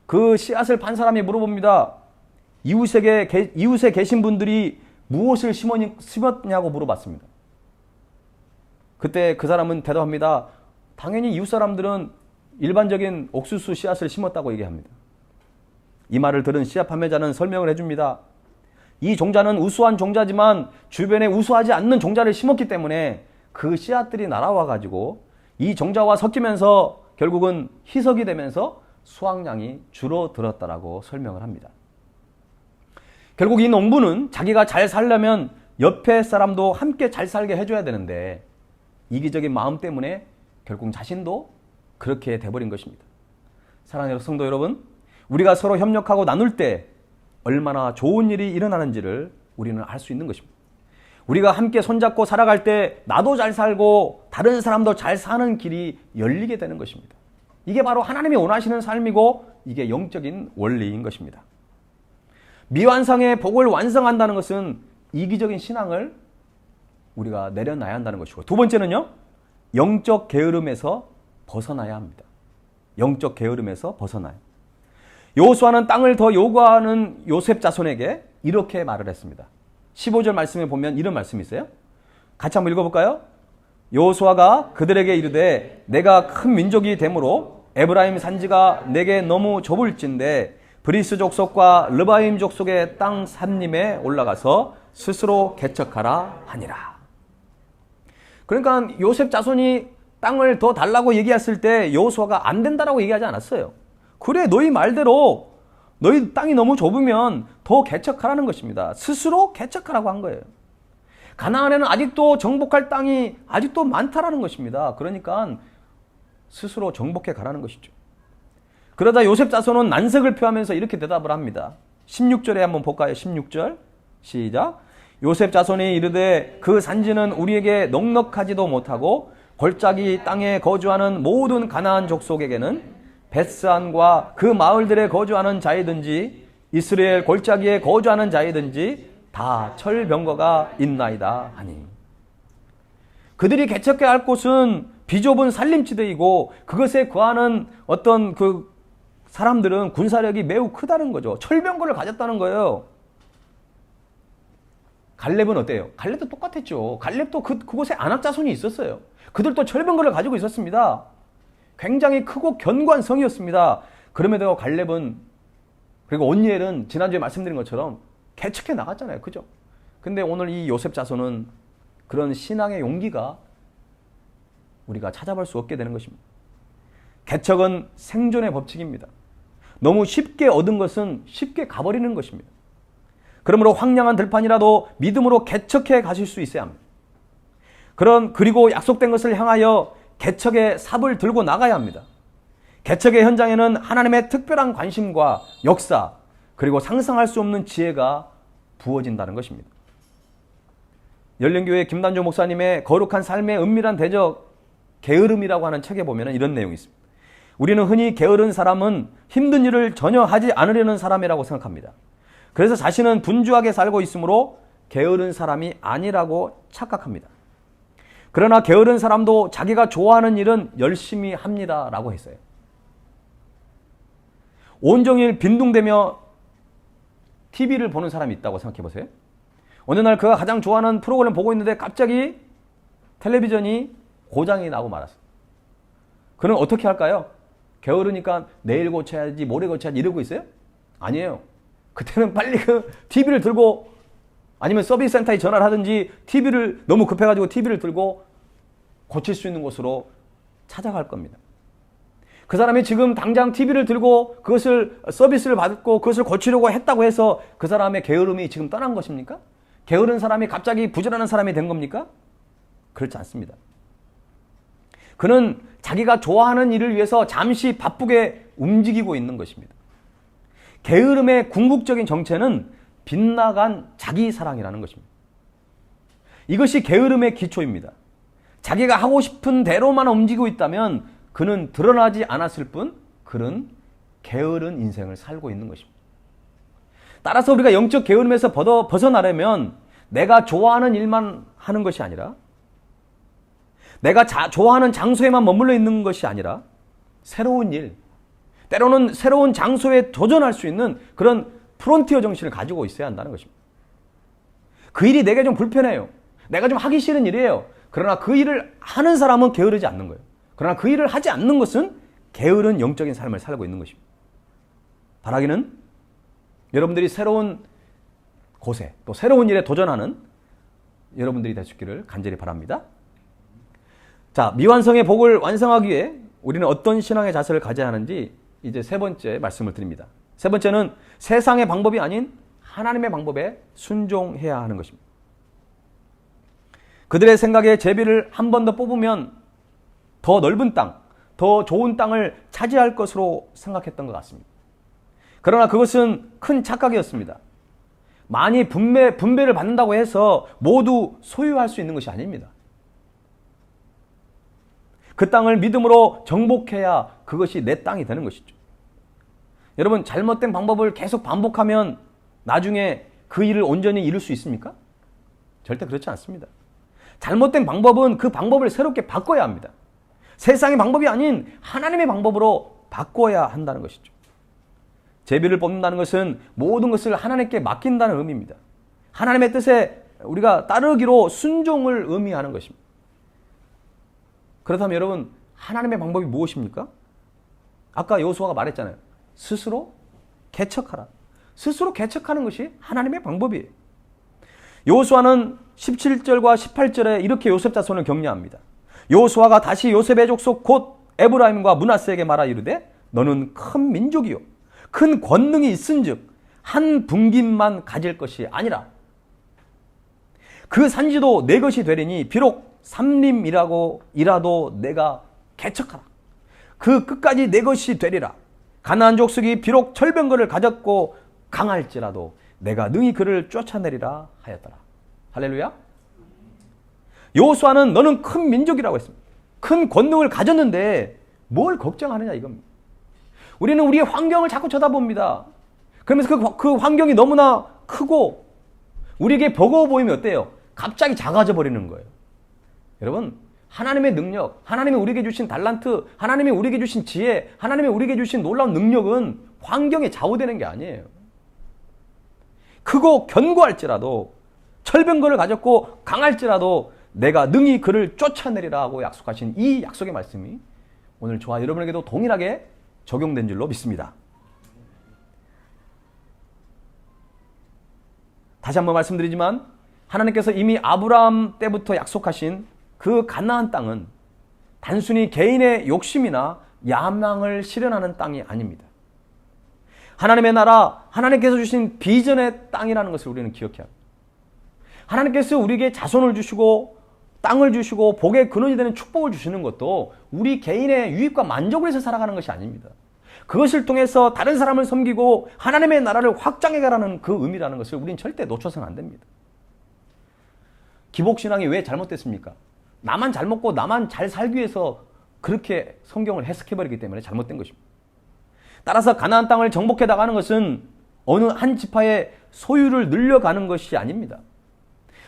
그 씨앗을 판 사람이 물어봅니다. 이웃에 계신 분들이 무엇을 심었냐고 물어봤습니다. 그때 그 사람은 대답합니다. 당연히 이웃 사람들은 일반적인 옥수수 씨앗을 심었다고 얘기합니다. 이 말을 들은 씨앗 판매자는 설명을 해줍니다. 이 종자는 우수한 종자지만 주변에 우수하지 않는 종자를 심었기 때문에 그 씨앗들이 날아와가지고 이 종자와 섞이면서 결국은 희석이 되면서 수확량이 줄어들었다라고 설명을 합니다. 결국 이 농부는 자기가 잘 살려면 옆에 사람도 함께 잘 살게 해줘야 되는데 이기적인 마음 때문에 결국 자신도 그렇게 돼버린 것입니다. 사랑하는 성도 여러분, 우리가 서로 협력하고 나눌 때 얼마나 좋은 일이 일어나는지를 우리는 알 수 있는 것입니다. 우리가 함께 손잡고 살아갈 때 나도 잘 살고 다른 사람도 잘 사는 길이 열리게 되는 것입니다. 이게 바로 하나님이 원하시는 삶이고 이게 영적인 원리인 것입니다. 미완성의 복을 완성한다는 것은 이기적인 신앙을 우리가 내려놔야 한다는 것이고, 두 번째는요, 영적 게으름에서 벗어나야 합니다. 영적 게으름에서 벗어나요. 여호수아는 땅을 더 요구하는 요셉 자손에게 이렇게 말을 했습니다. 15절 말씀에 보면 이런 말씀이 있어요. 같이 한번 읽어볼까요? 여호수아가 그들에게 이르되 내가 큰 민족이 되므로 에브라임 산지가 내게 너무 좁을진데 브리스 족속과 르바임 족속의 땅 산림에 올라가서 스스로 개척하라 하니라. 그러니까 요셉 자손이 땅을 더 달라고 얘기했을 때 여호수아가 안 된다라고 얘기하지 않았어요. 그래, 너희 말대로 너희 땅이 너무 좁으면 더 개척하라는 것입니다. 스스로 개척하라고 한 거예요. 가나안에는 아직도 정복할 땅이 아직도 많다라는 것입니다. 그러니까 스스로 정복해 가라는 것이죠. 그러다 요셉 자손은 난색을 표하면서 이렇게 대답을 합니다. 16절에 한번 볼까요? 16절 시작. 요셉 자손이 이르되 그 산지는 우리에게 넉넉하지도 못하고 골짜기 땅에 거주하는 모든 가나안 족속에게는 벳스안과 그 마을들에 거주하는 자이든지 이스라엘 골짜기에 거주하는 자이든지 다 철병거가 있나이다 하니. 그들이 개척해 할 곳은 비좁은 산림지대이고 그것에 거하는 어떤 그 사람들은 군사력이 매우 크다는 거죠. 철병거를 가졌다는 거예요. 갈렙은 어때요? 갈렙도 똑같았죠. 갈렙도 그곳에 아낙 자손이 있었어요. 그들도 철병거를 가지고 있었습니다. 굉장히 크고 견고한 성이었습니다. 그럼에도 갈렙은 그리고 온니엘은 지난주에 말씀드린 것처럼 개척해 나갔잖아요. 그죠? 근데 오늘 이 요셉 자손은 그런 신앙의 용기가 우리가 찾아볼 수 없게 되는 것입니다. 개척은 생존의 법칙입니다. 너무 쉽게 얻은 것은 쉽게 가버리는 것입니다. 그러므로 황량한 들판이라도 믿음으로 개척해 가실 수 있어야 합니다. 그리고 약속된 것을 향하여 개척의 삽을 들고 나가야 합니다. 개척의 현장에는 하나님의 특별한 관심과 역사 그리고 상상할 수 없는 지혜가 부어진다는 것입니다. 열린교회 김단조 목사님의 거룩한 삶의 은밀한 대적 게으름이라고 하는 책에 보면 이런 내용이 있습니다. 우리는 흔히 게으른 사람은 힘든 일을 전혀 하지 않으려는 사람이라고 생각합니다. 그래서 자신은 분주하게 살고 있으므로 게으른 사람이 아니라고 착각합니다. 그러나 게으른 사람도 자기가 좋아하는 일은 열심히 합니다라고 했어요. 온종일 빈둥대며 TV를 보는 사람이 있다고 생각해 보세요. 어느 날 그가 가장 좋아하는 프로그램을 보고 있는데 갑자기 텔레비전이 고장이 나고 말았어요. 그는 어떻게 할까요? 게으르니까 내일 고쳐야지 모레 고쳐야지 이러고 있어요? 아니에요. 그때는 빨리 그 TV를 들고 아니면 서비스 센터에 전화를 하든지 TV를 너무 급해가지고 TV를 들고 고칠 수 있는 곳으로 찾아갈 겁니다. 그 사람이 지금 당장 TV를 들고 그것을 서비스를 받고 그것을 고치려고 했다고 해서 그 사람의 게으름이 지금 떠난 것입니까? 게으른 사람이 갑자기 부지런한 사람이 된 겁니까? 그렇지 않습니다. 그는 자기가 좋아하는 일을 위해서 잠시 바쁘게 움직이고 있는 것입니다. 게으름의 궁극적인 정체는 빗나간 자기 사랑이라는 것입니다. 이것이 게으름의 기초입니다. 자기가 하고 싶은 대로만 움직이고 있다면 그는 드러나지 않았을 뿐 그는 게으른 인생을 살고 있는 것입니다. 따라서 우리가 영적 게으름에서 벗어나려면 내가 좋아하는 일만 하는 것이 아니라 내가 좋아하는 장소에만 머물러 있는 것이 아니라 새로운 일, 때로는 새로운 장소에 도전할 수 있는 그런 프론티어 정신을 가지고 있어야 한다는 것입니다. 그 일이 내게 좀 불편해요. 내가 좀 하기 싫은 일이에요. 그러나 그 일을 하는 사람은 게으르지 않는 거예요. 그러나 그 일을 하지 않는 것은 게으른 영적인 삶을 살고 있는 것입니다. 바라기는 여러분들이 새로운 곳에 또 새로운 일에 도전하는 여러분들이 될 수 있기를 간절히 바랍니다. 자, 미완성의 복을 완성하기 위해 우리는 어떤 신앙의 자세를 가져야 하는지 이제 세 번째 말씀을 드립니다. 세 번째는 세상의 방법이 아닌 하나님의 방법에 순종해야 하는 것입니다. 그들의 생각에 제비를 한 번 더 뽑으면 더 넓은 땅, 더 좋은 땅을 차지할 것으로 생각했던 것 같습니다. 그러나 그것은 큰 착각이었습니다. 많이 분배를 받는다고 해서 모두 소유할 수 있는 것이 아닙니다. 그 땅을 믿음으로 정복해야 그것이 내 땅이 되는 것이죠. 여러분, 잘못된 방법을 계속 반복하면 나중에 그 일을 온전히 이룰 수 있습니까? 절대 그렇지 않습니다. 잘못된 방법은 그 방법을 새롭게 바꿔야 합니다. 세상의 방법이 아닌 하나님의 방법으로 바꿔야 한다는 것이죠. 제비를 뽑는다는 것은 모든 것을 하나님께 맡긴다는 의미입니다. 하나님의 뜻에 우리가 따르기로 순종을 의미하는 것입니다. 그렇다면 여러분, 하나님의 방법이 무엇입니까? 아까 여호수아가 말했잖아요. 스스로 개척하라. 스스로 개척하는 것이 하나님의 방법이에요. 여호수아는 17절과 18절에 이렇게 요셉 자손을 격려합니다. 여호수아가 다시 요셉의 족속 곧 에브라임과 므낫세에게 말하 이르되 너는 큰 민족이요 큰 권능이 있은즉 한 분깃만 가질 것이 아니라 그 산지도 내 것이 되리니 비록 삼림이라고 이라도 내가 개척하라. 그 끝까지 내 것이 되리라. 가나안 족속이 비록 철병거를 가졌고 강할지라도 내가 능히 그를 쫓아내리라 하였더라. 할렐루야. 여호수아는 너는 큰 민족이라고 했습니다. 큰 권능을 가졌는데 뭘 걱정하느냐 이겁니다. 우리는 우리의 환경을 자꾸 쳐다봅니다. 그러면서 그 환경이 너무나 크고 우리에게 버거워 보이면 어때요? 갑자기 작아져 버리는 거예요. 여러분, 하나님의 능력, 하나님이 우리에게 주신 달란트, 하나님이 우리에게 주신 지혜, 하나님이 우리에게 주신 놀라운 능력은 환경에 좌우되는 게 아니에요. 크고 견고할지라도 철병거를 가졌고 강할지라도 내가 능히 그를 쫓아내리라 하고 약속하신 이 약속의 말씀이 오늘 저와 여러분에게도 동일하게 적용된 줄로 믿습니다. 다시 한번 말씀드리지만 하나님께서 이미 아브라함 때부터 약속하신 그 가나안 땅은 단순히 개인의 욕심이나 야망을 실현하는 땅이 아닙니다. 하나님의 나라, 하나님께서 주신 비전의 땅이라는 것을 우리는 기억해야 합니다. 하나님께서 우리에게 자손을 주시고 땅을 주시고 복의 근원이 되는 축복을 주시는 것도 우리 개인의 유익과 만족을 위해서 살아가는 것이 아닙니다. 그것을 통해서 다른 사람을 섬기고 하나님의 나라를 확장해가라는 그 의미라는 것을 우리는 절대 놓쳐서는 안 됩니다. 기복신앙이 왜 잘못됐습니까? 나만 잘 먹고 나만 잘 살기 위해서 그렇게 성경을 해석해버리기 때문에 잘못된 것입니다. 따라서 가나안 땅을 정복해 나가는 것은 어느 한 지파의 소유를 늘려가는 것이 아닙니다.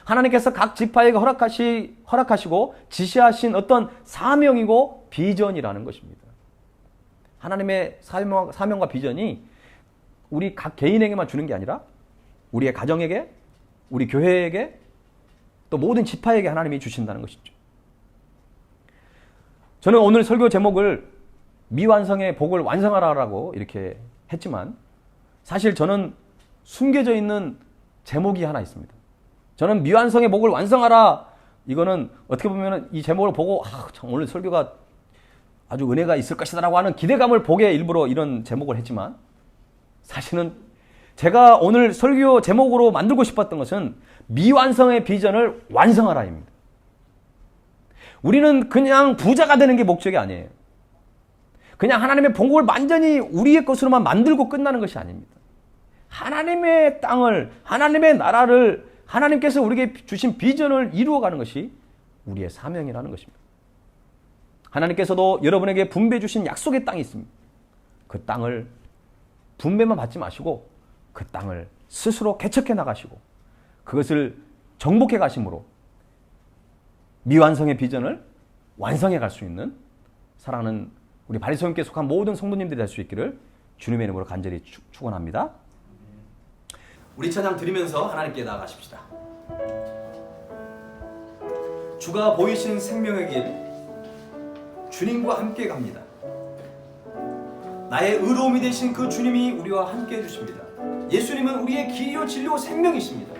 하나님께서 각 지파에게 허락하시고 지시하신 어떤 사명이고 비전이라는 것입니다. 하나님의 사명과 비전이 우리 각 개인에게만 주는 게 아니라 우리의 가정에게, 우리 교회에게, 또 모든 지파에게 하나님이 주신다는 것이죠. 저는 오늘 설교 제목을 미완성의 복을 완성하라라고 이렇게 했지만 사실 저는 숨겨져 있는 제목이 하나 있습니다. 저는 미완성의 복을 완성하라, 이거는 어떻게 보면 이 제목을 보고 참 오늘 설교가 아주 은혜가 있을 것이다라고 하는 기대감을 보게 일부러 이런 제목을 했지만 사실은 제가 오늘 설교 제목으로 만들고 싶었던 것은 미완성의 비전을 완성하라입니다. 우리는 그냥 부자가 되는 게 목적이 아니에요. 그냥 하나님의 복을 완전히 우리의 것으로만 만들고 끝나는 것이 아닙니다. 하나님의 땅을, 하나님의 나라를, 하나님께서 우리에게 주신 비전을 이루어가는 것이 우리의 사명이라는 것입니다. 하나님께서도 여러분에게 분배해 주신 약속의 땅이 있습니다. 그 땅을 분배만 받지 마시고 그 땅을 스스로 개척해 나가시고 그것을 정복해 가심으로 미완성의 비전을 완성해 갈 수 있는 사랑하는 우리 바리새인교회에 속한 모든 성도님들이 될 수 있기를 주님의 이름으로 간절히 축원합니다. 우리 찬양 드리면서 하나님께 나아가십시다. 주가 보이신 생명의 길, 주님과 함께 갑니다. 나의 의로움이 되신 그 주님이 우리와 함께 해주십니다. 예수님은 우리의 길이요 진리요 생명이십니다.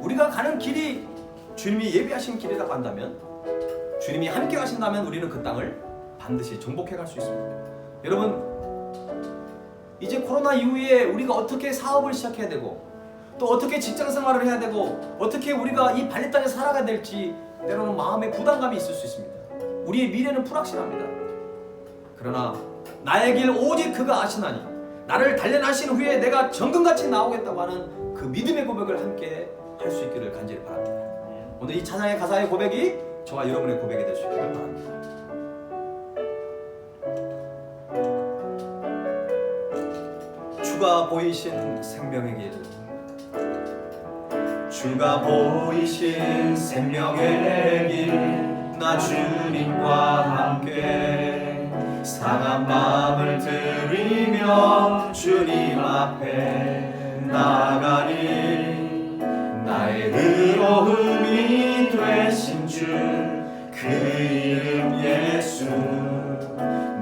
우리가 가는 길이 주님이 예비하신 길이라고 한다면, 주님이 함께 가신다면 우리는 그 땅을 반드시 정복해 갈 수 있습니다. 여러분, 이제 코로나 이후에 우리가 어떻게 사업을 시작해야 되고 또 어떻게 직장 생활을 해야 되고 어떻게 우리가 이 발리 땅에 살아가야 될지 때로는 마음에 부담감이 있을 수 있습니다. 우리의 미래는 불확실합니다. 그러나 나의 길 오직 그가 아시나니 나를 단련하신 후에 내가 정금같이 나오겠다고 하는 그 믿음의 고백을 함께 할 수 있기를 간절히 바랍니다. 오늘 이 찬양의 가사의 고백이 저와 여러분의 고백이 될 수 있기를 바랍니다. 주가 보이신 생명의 길, 주가 보이신 생명의 길, 나 주님과 함께 상한 마음을 들이며 주님 앞에 나가니 나의 의로움이 되신 주 그 이름 예수,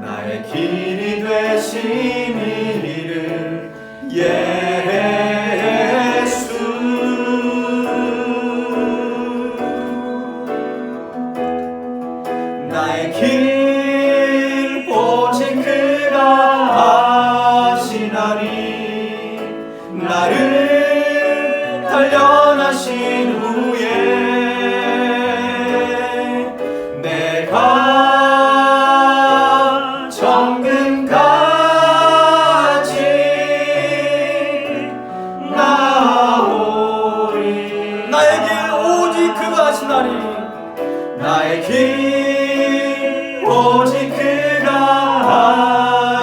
나의 길이 되신 이름 예수. 나의 길 오직 그가 아시나니 나를 단련하신 후에 나의 길 오직 그가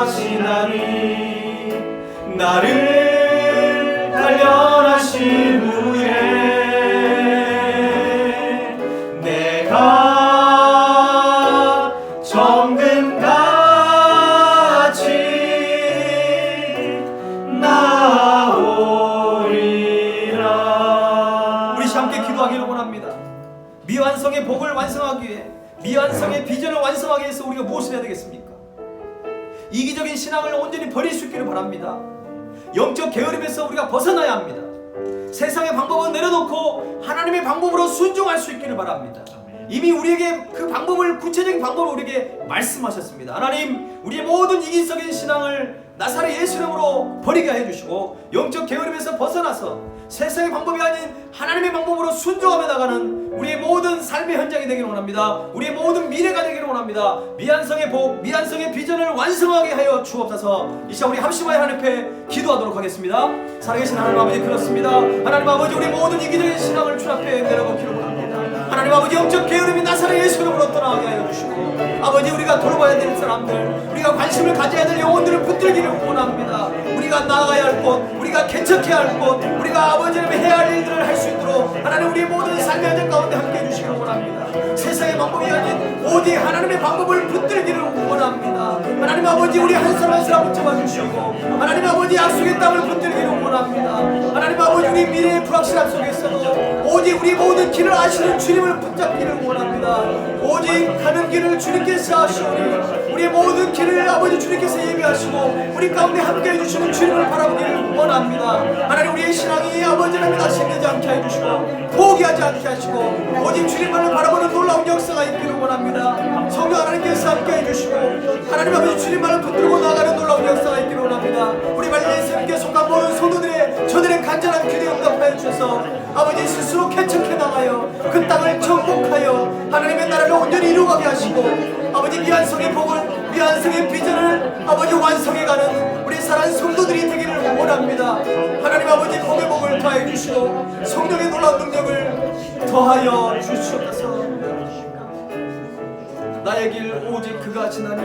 아시나니 나를 단련하신 후에 내가 정금같이 나오리라. 우리 함께 기도하기를 원합니다. 미완성의 복을 완성하기 위해, 미완성의 비전을 완성하기 위해서 우리가 무엇을 해야 되겠습니까? 이기적인 신앙을 온전히 버릴 수 있기를 바랍니다. 영적 게으름에서 우리가 벗어나야 합니다. 세상의 방법은 내려놓고 하나님의 방법으로 순종할 수 있기를 바랍니다. 이미 우리에게 그 방법을, 구체적인 방법을 우리에게 말씀하셨습니다. 하나님, 우리의 모든 이기적인 신앙을 나사렛 예수 이름으로 버리게 해주시고 영적 게으름에서 벗어나서 세상의 방법이 아닌 하나님의 방법으로 순종하며 나가는 우리의 모든 삶의 현장이 되기를 원합니다. 우리의 모든 미래가 되기를 원합니다. 미완성의 복, 미완성의 비전을 완성하게 하여 주옵소서. 이 시간 우리 합심하여 하나님 앞에 기도하도록 하겠습니다. 살아계신 하나님 아버지, 그렇습니다. 하나님 아버지, 우리 모든 이기적인 신앙을 주 앞에 내려놓기를 원합니다. 하나님 아버지, 영적 게으름이 나사렛 예수 이름으로 떠나게 하여 주시고, 아버지, 우리가 돌아봐야 될 사람들, 우리가 관심을 가져야 될 영혼들을 붙들기를 원합니다. 우리가 나아가야 할 곳, 우리가 개척해야 할 곳, 우리가 아버지는 해야 할 일들을 할 수 있도록 하나님 우리의 모든 삶의 현장 가운데 함께 해주시길 원합니다. 세상의 방법이 아닌 오직 하나님의 방법을 붙들기를 원합니다. 하나님 아버지, 우리 한 사람 한 사람 붙잡아 주시고, 하나님 아버지, 약속의 땅을 붙들기를 원합니다. 하나님 아버지, 우리 미래의 불확실함 속에서도 오직 우리 모든 길을 아시는 주님을 붙잡기를 원합니다. 오직 가는 길을 주님께서 하시오니 우리의 모든 길을 아버지 주님께서 예비하시고 우리 가운데 함께 해주시는 주님을 바라보기를 원합니다. 하나님, 우리의 신앙이 아버지 하나님 다시되지 않게 해주시고 포기하지 않게 하시고 오직 주님만을 바라보는 놀라운 역사가 있기를 원합니다. 성령 하나님께서 함께 해주시고 하나님 아버지 주님만을 붙들고 나가는 놀라운 역사가 있기를 원합니다. 우리 말레이스님께 속한 모든 성도들의 저들의 간절한 기도에 응답하여 주셔서 아버지 스스로 개척해 나가요 그 땅을 정복하여 하나님의 나라를 온전히 이루어가게 하시고 아버지 미완성의 복을, 미완성의 비전을 아버지 완성해가는 우리 사랑하는 성도들이 되기를 원합니다. 하나님 아버지, 복의 복을 더해 주시고 성령의 놀라운 능력을 더하여 주시옵소서. 나의 길 오직 그가 지나니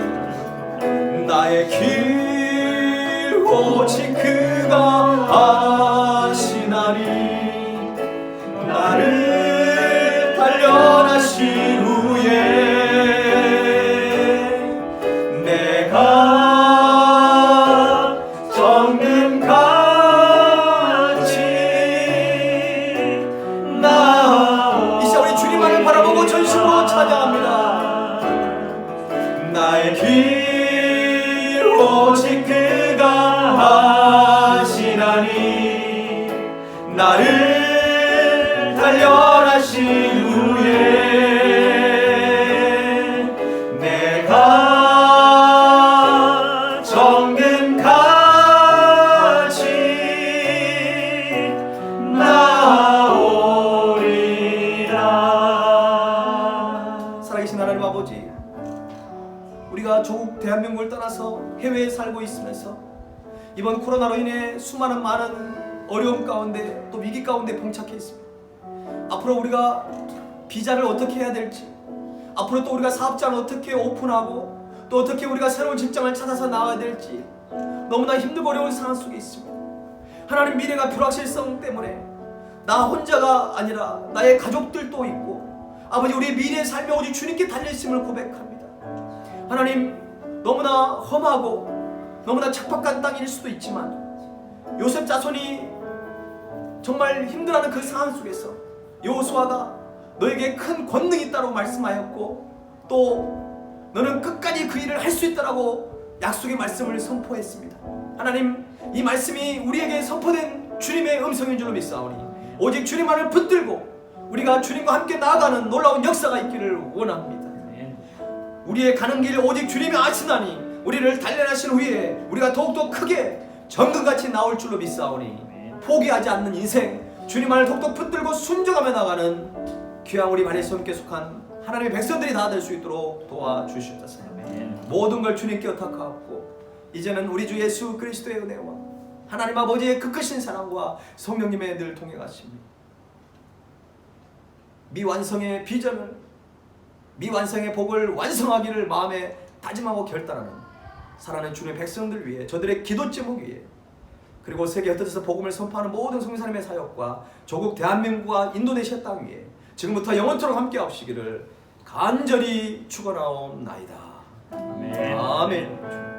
나의 길 오직 그가 아시나니 나를 단련하신 후에 내가 정금같이 나오. 이 시간 우리 주님만을 바라보고 전심으로 찬양합니다. 나의 길 오직 그가 아시나니 나를 단련하신 후에 내가 정금같이 나오리라. 살아계신 하나님 아버지, 우리가 조국 대한민국을 떠나서 해외에 살고 있으면서 이번 코로나로 인해 수많은 많은 어려움 가운데 또 위기 가운데 봉착해 있습니다. 앞으로 우리가 비자를 어떻게 해야 될지, 앞으로 또 우리가 사업장을 어떻게 오픈하고 또 어떻게 우리가 새로운 직장을 찾아서 나가야 될지 너무나 힘들고 어려운 상황 속에 있습니다. 하나님, 미래가 불확실성 때문에 나 혼자가 아니라 나의 가족들도 있고 아버지, 우리의 미래의 삶이 오직 주님께 달려있음을 고백합니다. 하나님, 너무나 험하고 너무나 척박한 땅일 수도 있지만 요셉 자손이 정말 힘들어하는 그 상황 속에서 여호수아가 너에게 큰 권능이 있다고 말씀하였고 또 너는 끝까지 그 일을 할 수 있다라고 약속의 말씀을 선포했습니다. 하나님, 이 말씀이 우리에게 선포된 주님의 음성인 줄로 믿사오니 오직 주님만을 붙들고 우리가 주님과 함께 나아가는 놀라운 역사가 있기를 원합니다. 우리의 가는 길 오직 주님이 아시나니 우리를 단련하신 후에 우리가 더욱더 크게 정금같이 나올 줄로 믿사오니 포기하지 않는 인생, 주님만을 더욱더 붙들고 순종하며 나가는 귀한 우리 바리새인께 속한 하나님의 백성들이 다 될 수 있도록 도와주시옵소서. 모든 걸 주님께 의탁하옵고 이제는 우리 주 예수 그리스도의 은혜와 하나님 아버지의 그 크신 사랑과 성령님의 늘 동행하심이 미완성의 비전을 미완성의 복을 완성하기를 마음에 다짐하고 결단하는 사랑하는 주님의 백성들 위해, 저들의 기도 제목 위에, 그리고 세계 흩어져서 복음을 선포하는 모든 성사님의 사역과 조국 대한민국과 인도네시아 땅 위에 지금부터 영원토록 함께 하시기를 간절히 축원하옵나이다. 아멘. 아멘.